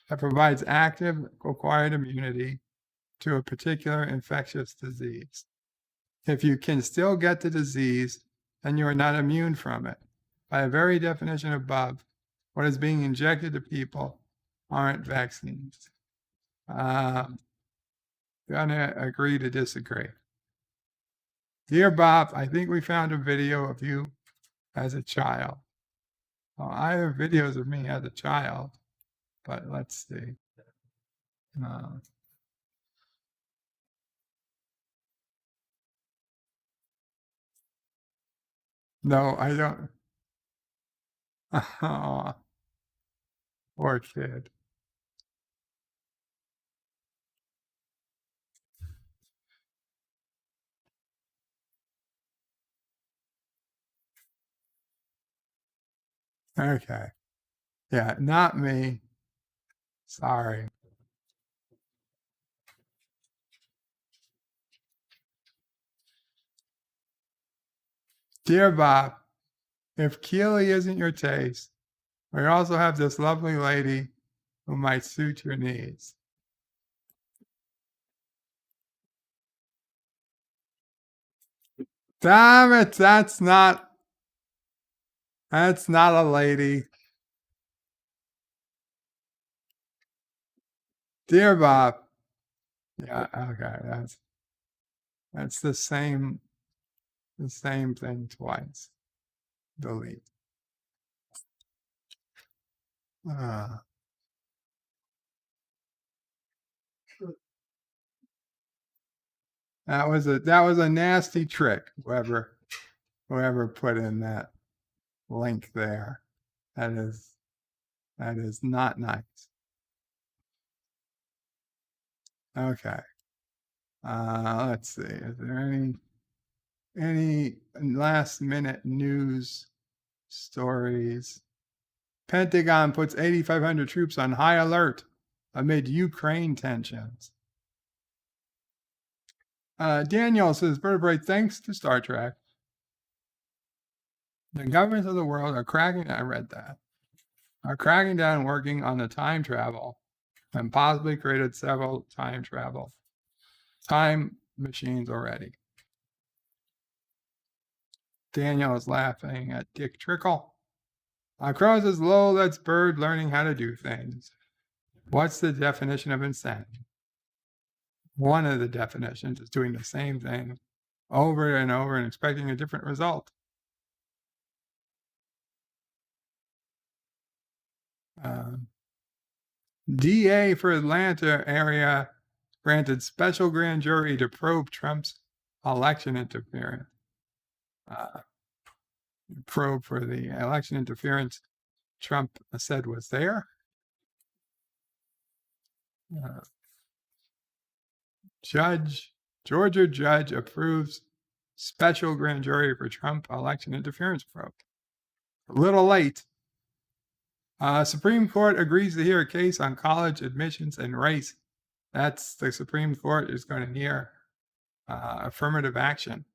that provides active acquired immunity to a particular infectious disease. If you can still get the disease, then you are not immune from it. By the very definition above, what is being injected to people aren't vaccines. Gonna agree to disagree. Dear Bob, I think we found a video of you as a child. Well, I have videos of me as a child, but let's see. No, I don't. Oh, poor kid. Okay. Yeah, not me. Sorry. Dear Bob, if Keely isn't your taste, we also have this lovely lady who might suit your needs. Damn it, that's not a lady. Dear Bob. Yeah, okay, that's the same thing twice. Delete. That was a nasty trick, whoever put in that link there. That is not nice. Okay. Let's see. Is there any last minute news stories? Pentagon puts 8,500 troops on high alert amid Ukraine tensions. Daniel says, vertebrae, thanks to Star Trek, the governments of the world are cracking down working on the time travel and possibly created several time machines already. Daniel is laughing at Dick Trickle. Crow says, lol, that's bird learning how to do things. What's the definition of insanity? One of the definitions is doing the same thing over and over and expecting a different result. DA for Atlanta area granted special grand jury to probe Trump's election interference. Probe for the election interference Trump said was there. Georgia judge approves special grand jury for Trump election interference probe. A little late. Supreme Court agrees to hear a case on college admissions and race. That's the Supreme Court is going to hear affirmative action.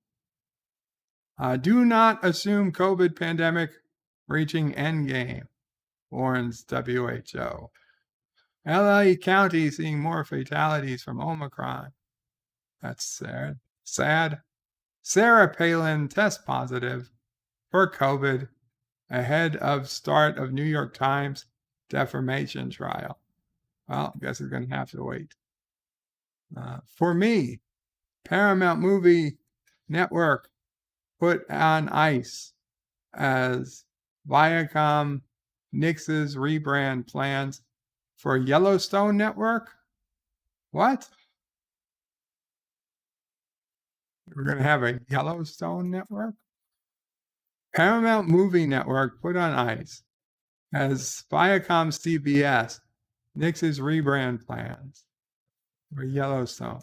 Do not assume COVID pandemic reaching endgame, warns WHO. LA County seeing more fatalities from Omicron. That's sad. Sarah Palin tests positive for COVID ahead of start of New York Times defamation trial. Well, I guess we're going to have to wait. For me, Paramount Movie Network put on ice as Viacom nixes rebrand plans for Yellowstone Network. What? We're going to have a Yellowstone Network? Paramount Movie Network put on ice as Viacom CBS nixes rebrand plans for Yellowstone.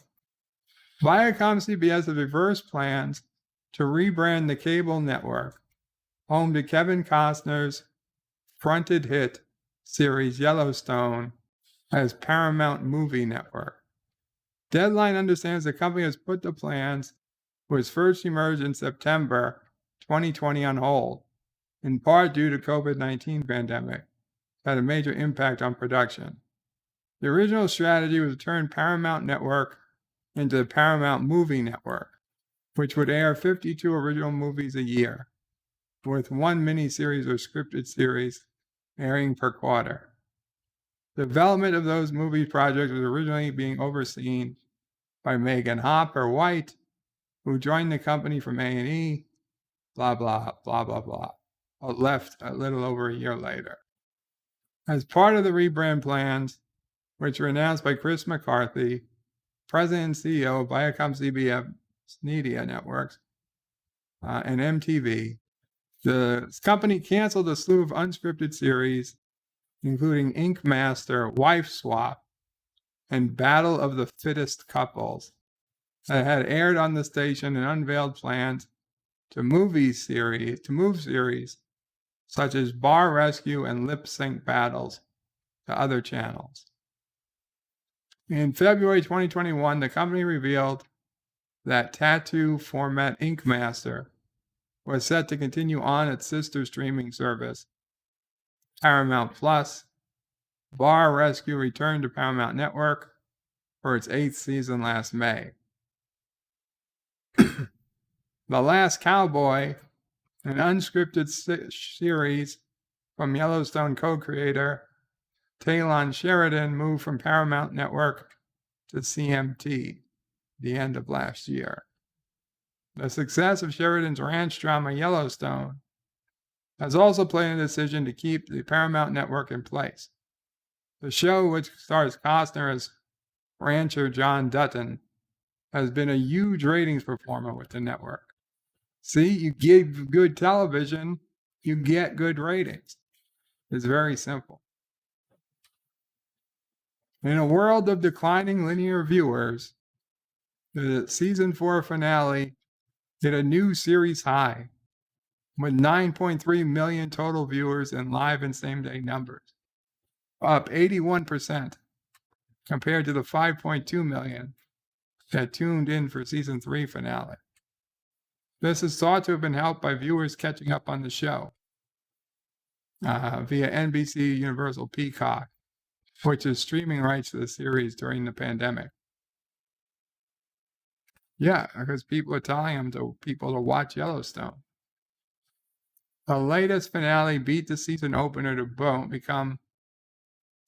Viacom CBS has reversed plans to rebrand the cable network, home to Kevin Costner's fronted hit series Yellowstone, as Paramount Movie Network. Deadline understands the company has put the plans, which first emerged in September 2020, on hold, in part due to COVID-19 pandemic, had a major impact on production. The original strategy was to turn Paramount Network into the Paramount Movie Network, which would air 52 original movies a year, with one miniseries or scripted series airing per quarter. Development of those movie projects was originally being overseen by Megan Hopper White, who joined the company from A&E, blah, blah, blah, blah, blah, but left a little over a year later. As part of the rebrand plans, which were announced by Chris McCarthy, President and CEO of Viacom CBS Media Networks and MTV, the company canceled a slew of unscripted series, including Ink Master, Wife Swap, and Battle of the Fittest Couples, that had aired on the station, and unveiled plans to move series such as Bar Rescue and Lip Sync Battles to other channels. In February 2021, the company revealed that tattoo format Ink Master was set to continue on its sister streaming service, Paramount Plus. Bar Rescue returned to Paramount Network for its 8th season last May. The Last Cowboy, an unscripted series from Yellowstone co-creator Talon Sheridan, moved from Paramount Network to CMT the end of last year. The success of Sheridan's ranch drama Yellowstone has also played in the decision to keep the Paramount Network in place. The show, which stars Costner as rancher John Dutton, has been a huge ratings performer with the network. See, you give good television, you get good ratings. It's very simple. In a world of declining linear viewers, the season 4 finale hit a new series high, with 9.3 million total viewers in live and same-day numbers, up 81% compared to the 5.2 million that tuned in for season 3 finale. This is thought to have been helped by viewers catching up on the show via NBC Universal Peacock, which is streaming rights to the series during the pandemic. Yeah, because people are telling people to watch Yellowstone. The latest finale beat the season opener to become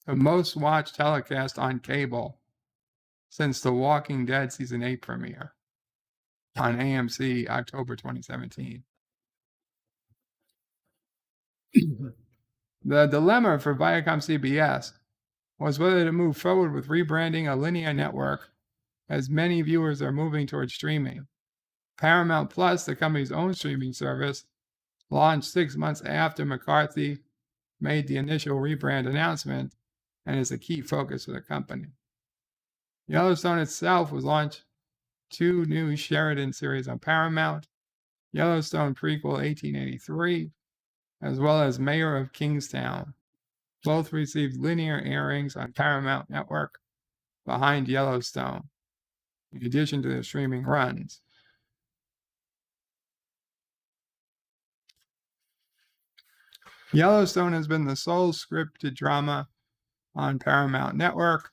the most watched telecast on cable since The Walking Dead season 8 premiere on AMC October 2017. The dilemma for Viacom CBS was whether to move forward with rebranding a linear network, as many viewers are moving towards streaming. Paramount Plus, the company's own streaming service, launched 6 months after McCarthy made the initial rebrand announcement, and is a key focus for the company. Yellowstone itself was launched 2 new Sheridan series on Paramount, Yellowstone prequel 1883, as well as Mayor of Kingstown. Both received linear airings on Paramount Network behind Yellowstone, in addition to their streaming runs. Yellowstone has been the sole scripted drama on Paramount Network,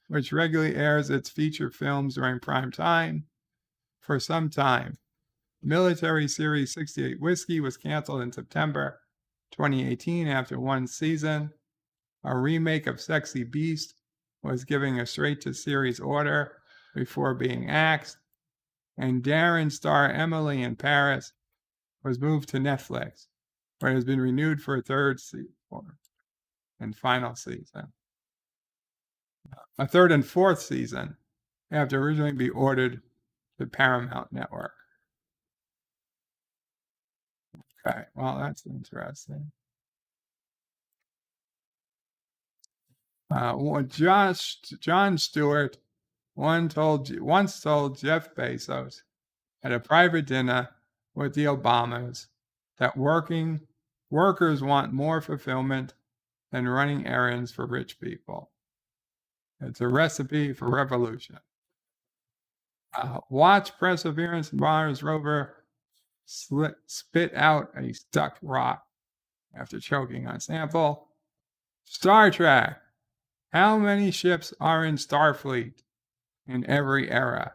which regularly airs its feature films during prime time for some time. Military series 68 Whiskey was canceled in September 2018 after 1 season. A remake of Sexy Beast was given a straight-to-series order before being axed. and Darren star Emily in Paris was moved to Netflix, where it has been renewed for a third and final season. A third and fourth season after originally being ordered to Paramount Network. Okay, well, that's interesting. Jon Stewart once told Jeff Bezos at a private dinner with the Obamas that workers want more fulfillment than running errands for rich people. It's a recipe for revolution. Watch Perseverance Mars rover spit out a stuck rock after choking on sample. Star Trek. How many ships are in Starfleet in every era?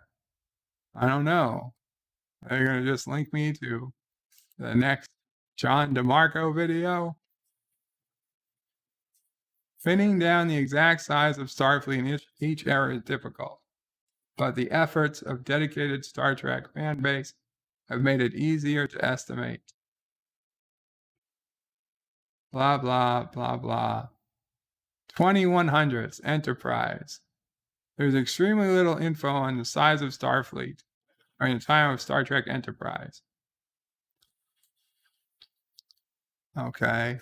I don't know. They're going to just link me to the next John DeMarco video. Pinning down the exact size of Starfleet in each era is difficult, but the efforts of dedicated Star Trek fan base have made it easier to estimate. Blah, blah, blah, blah. 2100s Enterprise. There's extremely little info on the size of Starfleet during the time of Star Trek Enterprise. Okay.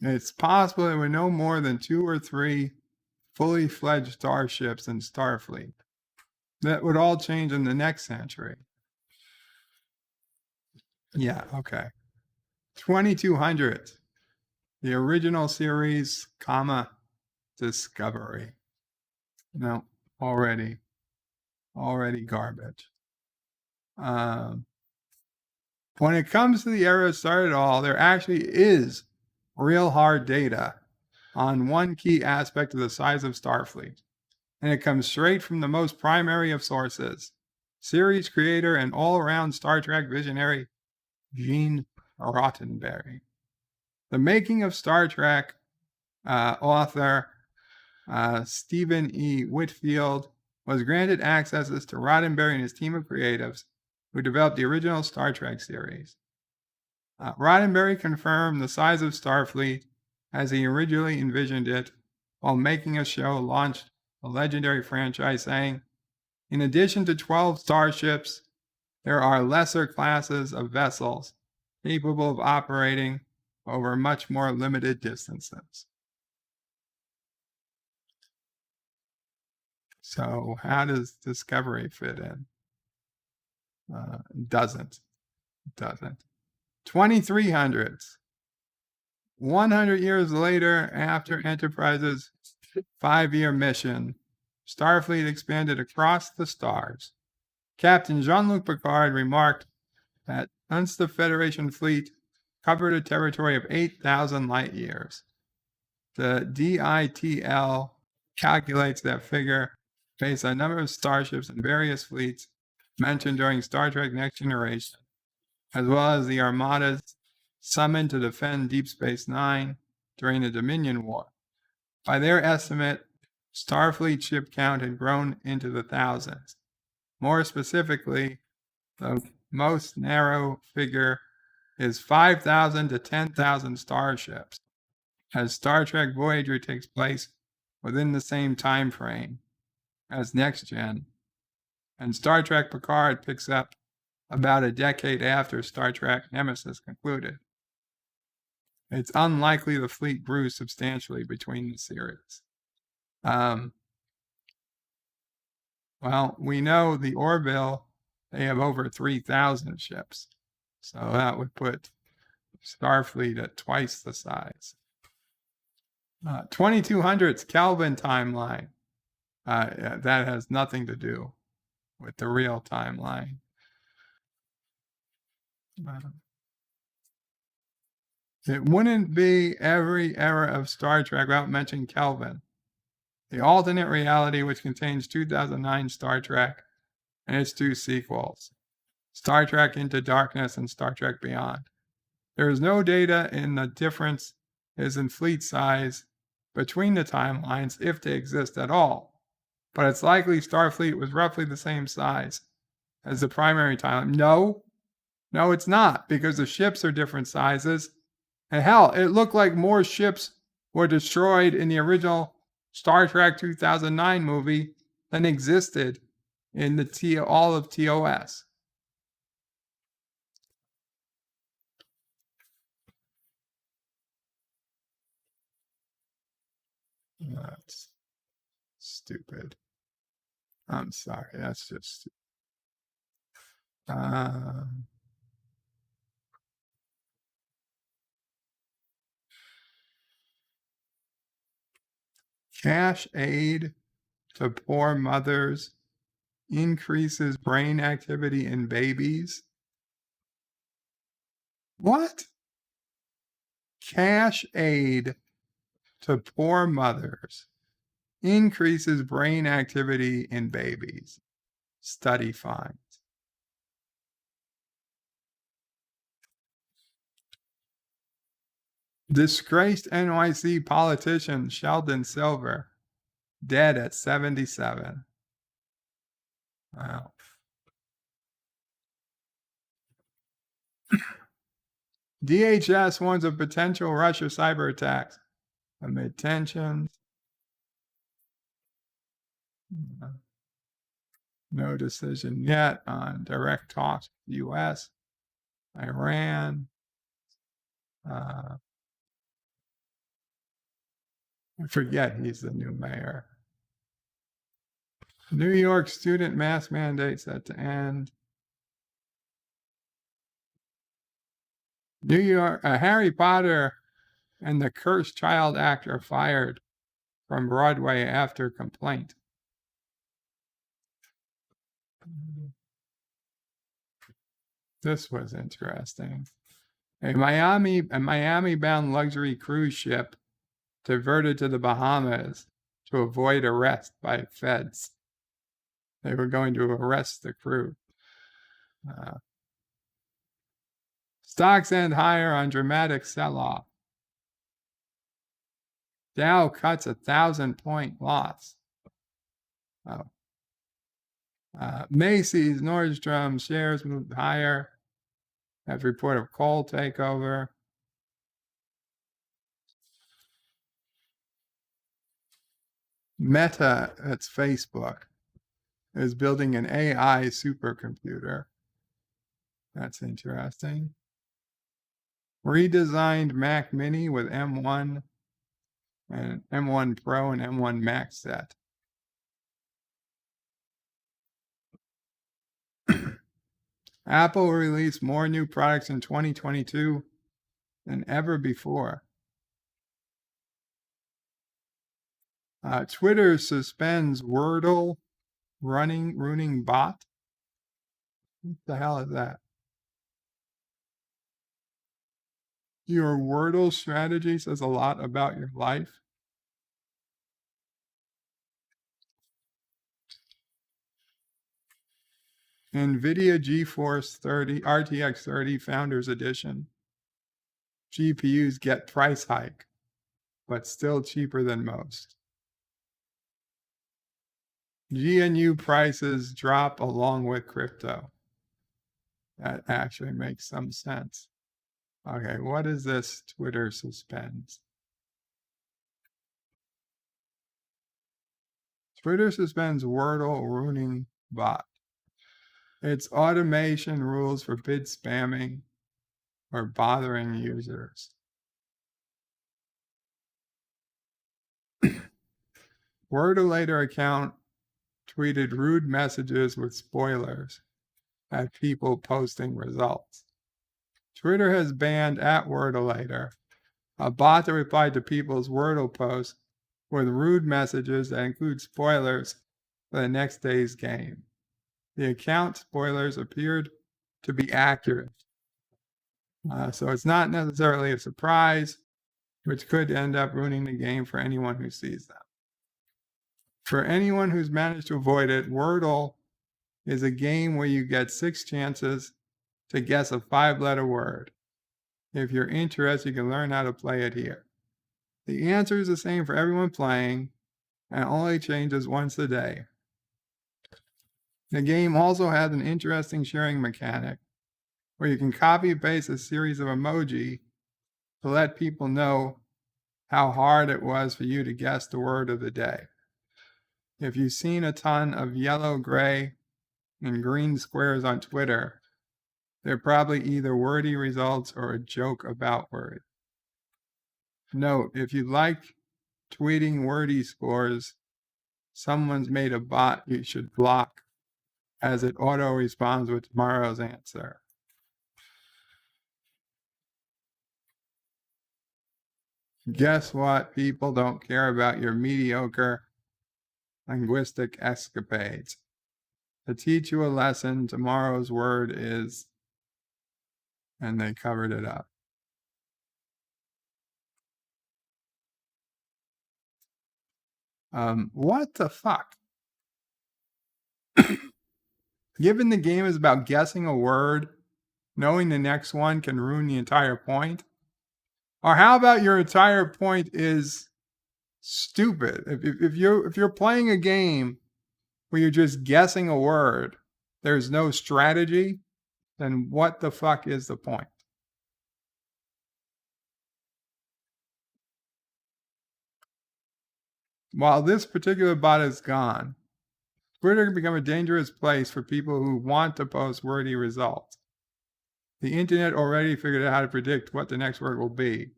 It's possible there were no more than 2 or 3 fully fledged starships in Starfleet. That would all change in the next century. Yeah, okay. 2200, the original series, Discovery. No, already garbage. When it comes to the era that started it all, there actually is real hard data on one key aspect of the size of Starfleet, and it comes straight from the most primary of sources, series creator and all-around Star Trek visionary Gene Roddenberry. The Making of Star Trek author Stephen E. Whitfield was granted accesses to Roddenberry and his team of creatives who developed the original Star Trek series. Roddenberry confirmed the size of Starfleet as he originally envisioned it while making a show launched a legendary franchise, saying, "In addition to 12 starships, there are lesser classes of vessels capable of operating over much more limited distances." So how does Discovery fit in? Doesn't. 2300s. 100 years later, after Enterprise's 5-year mission, Starfleet expanded across the stars. Captain Jean-Luc Picard remarked that once the Federation fleet covered a territory of 8,000 light years, the DITL calculates that figure based on a number of starships and various fleets mentioned during Star Trek Next Generation, as well as the armadas summoned to defend Deep Space Nine during the Dominion War. By their estimate, Starfleet ship count had grown into the thousands. More specifically, the most narrow figure is 5,000 to 10,000 starships, as Star Trek Voyager takes place within the same time frame as Next Gen, and Star Trek Picard picks up about a decade after Star Trek Nemesis concluded. It's unlikely the fleet grew substantially between the series. Well, we know the Orville, they have over 3,000 ships. So that would put Starfleet at twice the size. 2200s Kelvin timeline. That has nothing to do with the real timeline. It wouldn't be every era of Star Trek without mentioning Kelvin, the alternate reality which contains 2009 Star Trek and its 2 sequels, Star Trek Into Darkness and Star Trek Beyond. There is no data in the difference is in fleet size between the timelines if they exist at all. But it's likely Starfleet was roughly the same size as the primary timeline. No, it's not, because the ships are different sizes. And hell, it looked like more ships were destroyed in the original Star Trek 2009 movie than existed in all of TOS. That's stupid. I'm sorry, that's just stupid. Cash aid to poor mothers increases brain activity in babies. What? Cash aid to poor mothers increases brain activity in babies. Study finds. Disgraced NYC politician Sheldon Silver, dead at 77. Wow. DHS warns of potential Russia cyber attacks amid tensions. No decision yet on direct talks with the U.S., Iran. I forget he's the new mayor. New York student mask mandate set to end. New York, Harry Potter and the Cursed Child actor fired from Broadway after complaint. This was interesting. A Miami-bound luxury cruise ship diverted to the Bahamas to avoid arrest by feds. They were going to arrest the crew. Stocks end higher on dramatic sell-off. Dow cuts 1,000-point loss. Macy's, Nordstrom shares moved higher after report of coal takeover. Meta, that's Facebook, is building an AI supercomputer. That's interesting. Redesigned Mac Mini with M1 and M1 Pro and M1 Max set. Apple released more new products in 2022 than ever before. Twitter suspends Wordle ruining bot. What the hell is that? Your Wordle strategy says a lot about your life. NVIDIA GeForce RTX 30 Founders Edition. GPUs get price hike, but still cheaper than most. GNU prices drop along with crypto. That actually makes some sense. Okay, what is this Twitter suspends? Twitter suspends Wordle ruining bot. It's automation rules for bid spamming or bothering users. Wordulator account tweeted rude messages with spoilers at people posting results. Twitter has banned @Wordulator, a bot that replied to people's Wordle posts with rude messages that include spoilers for the next day's game. The account spoilers appeared to be accurate. So it's not necessarily a surprise, which could end up ruining the game for anyone who sees them. For anyone who's managed to avoid it, Wordle is a game where you get 6 chances to guess a 5-letter word. If you're interested, you can learn how to play it here. The answer is the same for everyone playing and only changes once a day. The game also has an interesting sharing mechanic where you can copy and paste a series of emoji to let people know how hard it was for you to guess the word of the day. If you've seen a ton of yellow, gray, and green squares on Twitter, they're probably either wordy results or a joke about words. Note, if you like tweeting wordy scores, someone's made a bot you should block as it auto responds with tomorrow's answer. Guess what? People don't care about your mediocre linguistic escapades. To teach you a lesson, tomorrow's word is, and they covered it up. What the fuck? Given the game is about guessing a word, knowing the next one can ruin the entire point? Or how about your entire point is stupid? If you're playing a game where you're just guessing a word, there's no strategy, then what the fuck is the point? While this particular bot is gone, Twitter can become a dangerous place for people who want to post wordy results. The internet already figured out how to predict what the next word will be.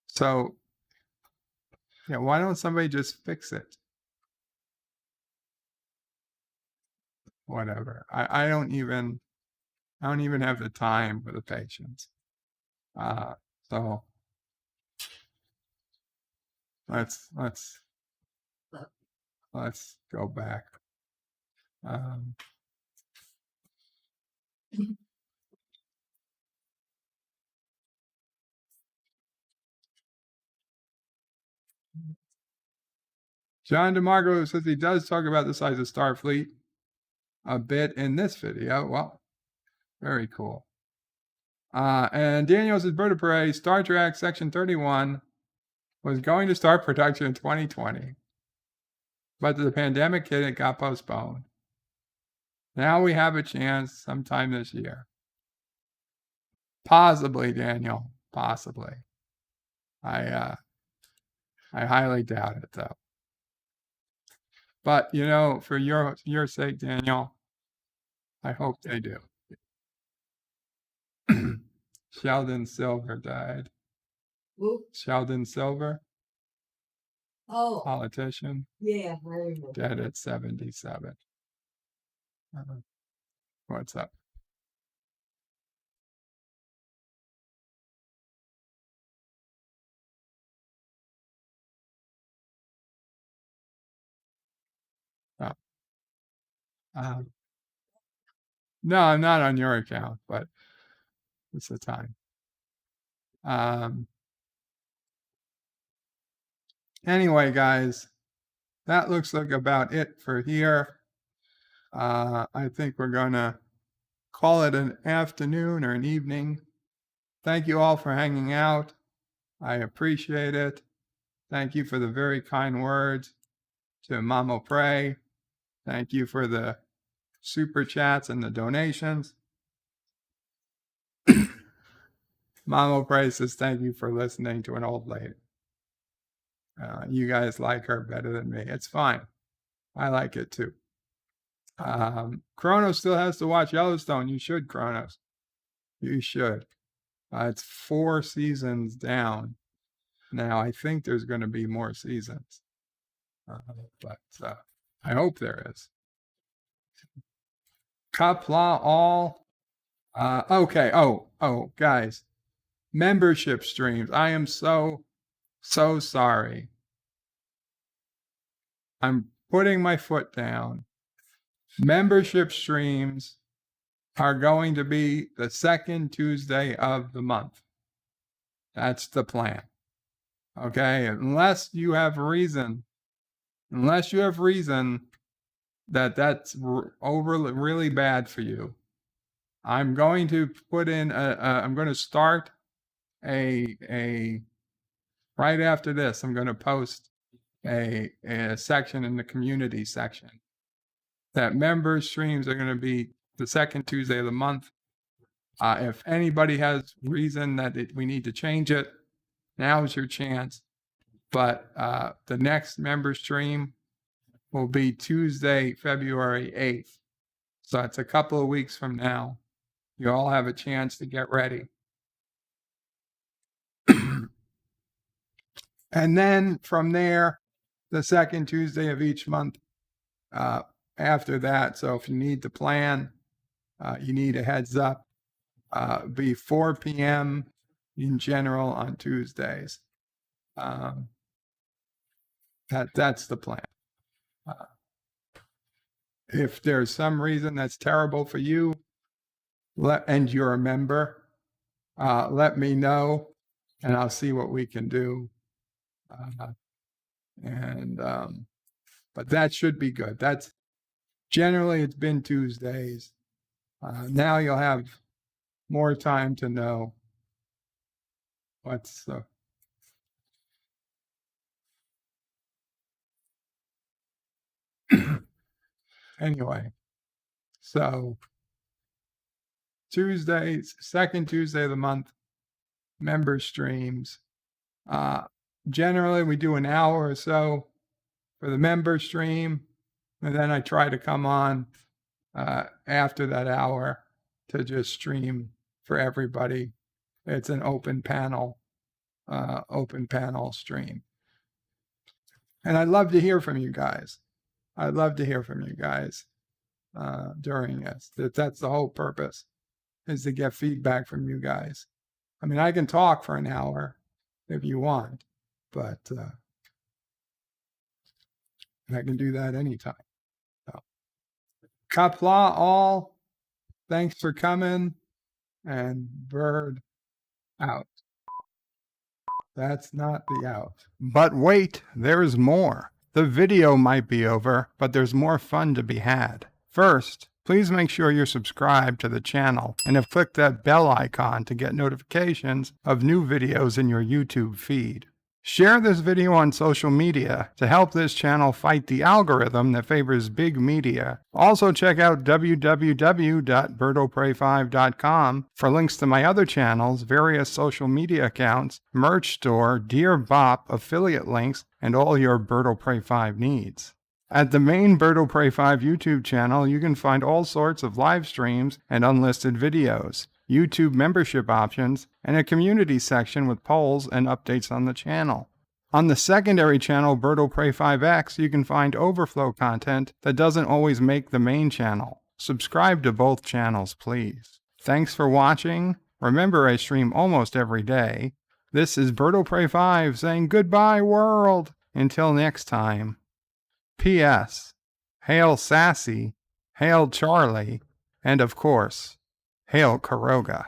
So, yeah, why don't somebody just fix it? Whatever. I don't even have the time or the patience. So let's go back. John DeMarco says he does talk about the size of Starfleet a bit in this video. Well, very cool. And Daniel says, Bird of Prey, Star Trek Section 31 was going to start production in 2020. But the pandemic hit and it got postponed. Now we have a chance sometime this year. Possibly, Daniel. Possibly. I highly doubt it, though. But, for your sake, Daniel, I hope they do. Sheldon Silver died. Who? Sheldon Silver, Oh, politician, yeah, I remember. dead at 77. What's up? Oh. No, I'm not on your account, but it's the time. Anyway, guys, that looks like about it for here. I think we're going to call it an afternoon or an evening. Thank you all for hanging out. I appreciate it. Thank you for the very kind words to Mamo Pray. Thank you for the super chats and the donations. Mamo Pray says, thank you for listening to an old lady. You guys like her better than me. It's fine. I like it too. Kronos still has to watch Yellowstone. You should, Kronos. You should. It's 4 seasons down. Now, I think there's going to be more seasons. But I hope there is. Qapla all. Okay. Oh, guys. Membership streams. I am so sorry. I'm putting my foot down. Membership streams are going to be the second Tuesday of the month. That's the plan. Okay? Unless you have reason that that's overly really bad for you, I'm going to put in I'm going to start a right after this, I'm going to post a section in the community section that member streams are going to be the second Tuesday of the month. If anybody has reason that we need to change it, now is your chance. But the next member stream will be Tuesday, February 8th. So it's a couple of weeks from now. You all have a chance to get ready. And then from there, the second Tuesday of each month after that. So if you need to plan, you need a heads up, be 4 p.m. in general on Tuesdays. That's the plan. If there's some reason that's terrible for you, and you're a member, let me know, and I'll see what we can do. But that should be good. That's generally it's been Tuesdays. Now you'll have more time to know what's anyway. So Tuesdays, second Tuesday of the month, member streams. Generally, we do an hour or so for the member stream, and then I try to come on after that hour to just stream for everybody. It's an open panel stream. And I'd love to hear from you guys. During this. That's the whole purpose, is to get feedback from you guys. I mean, I can talk for an hour if you want, but I can do that anytime. So, Qapla all, thanks for coming, and bird out. That's not the out. But wait, there's more. The video might be over, but there's more fun to be had. First, please make sure you're subscribed to the channel and have clicked that bell icon to get notifications of new videos in your YouTube feed. Share this video on social media to help this channel fight the algorithm that favors big media. Also check out www.birdoprey5.com for links to my other channels, various social media accounts, merch store, Dear Bop affiliate links, and all your Birdo Prey 5 needs. At the main Birdo Prey 5 YouTube channel, you can find all sorts of live streams and unlisted videos, YouTube membership options, and a community section with polls and updates on the channel. On the secondary channel, Birdo Prey 5X, you can find overflow content that doesn't always make the main channel. Subscribe to both channels, please. Thanks for watching. Remember, I stream almost every day. This is Birdo Prey 5 saying goodbye, world. Until next time. P.S. Hail Sassy, hail Charlie, and of course, hail Kuroga.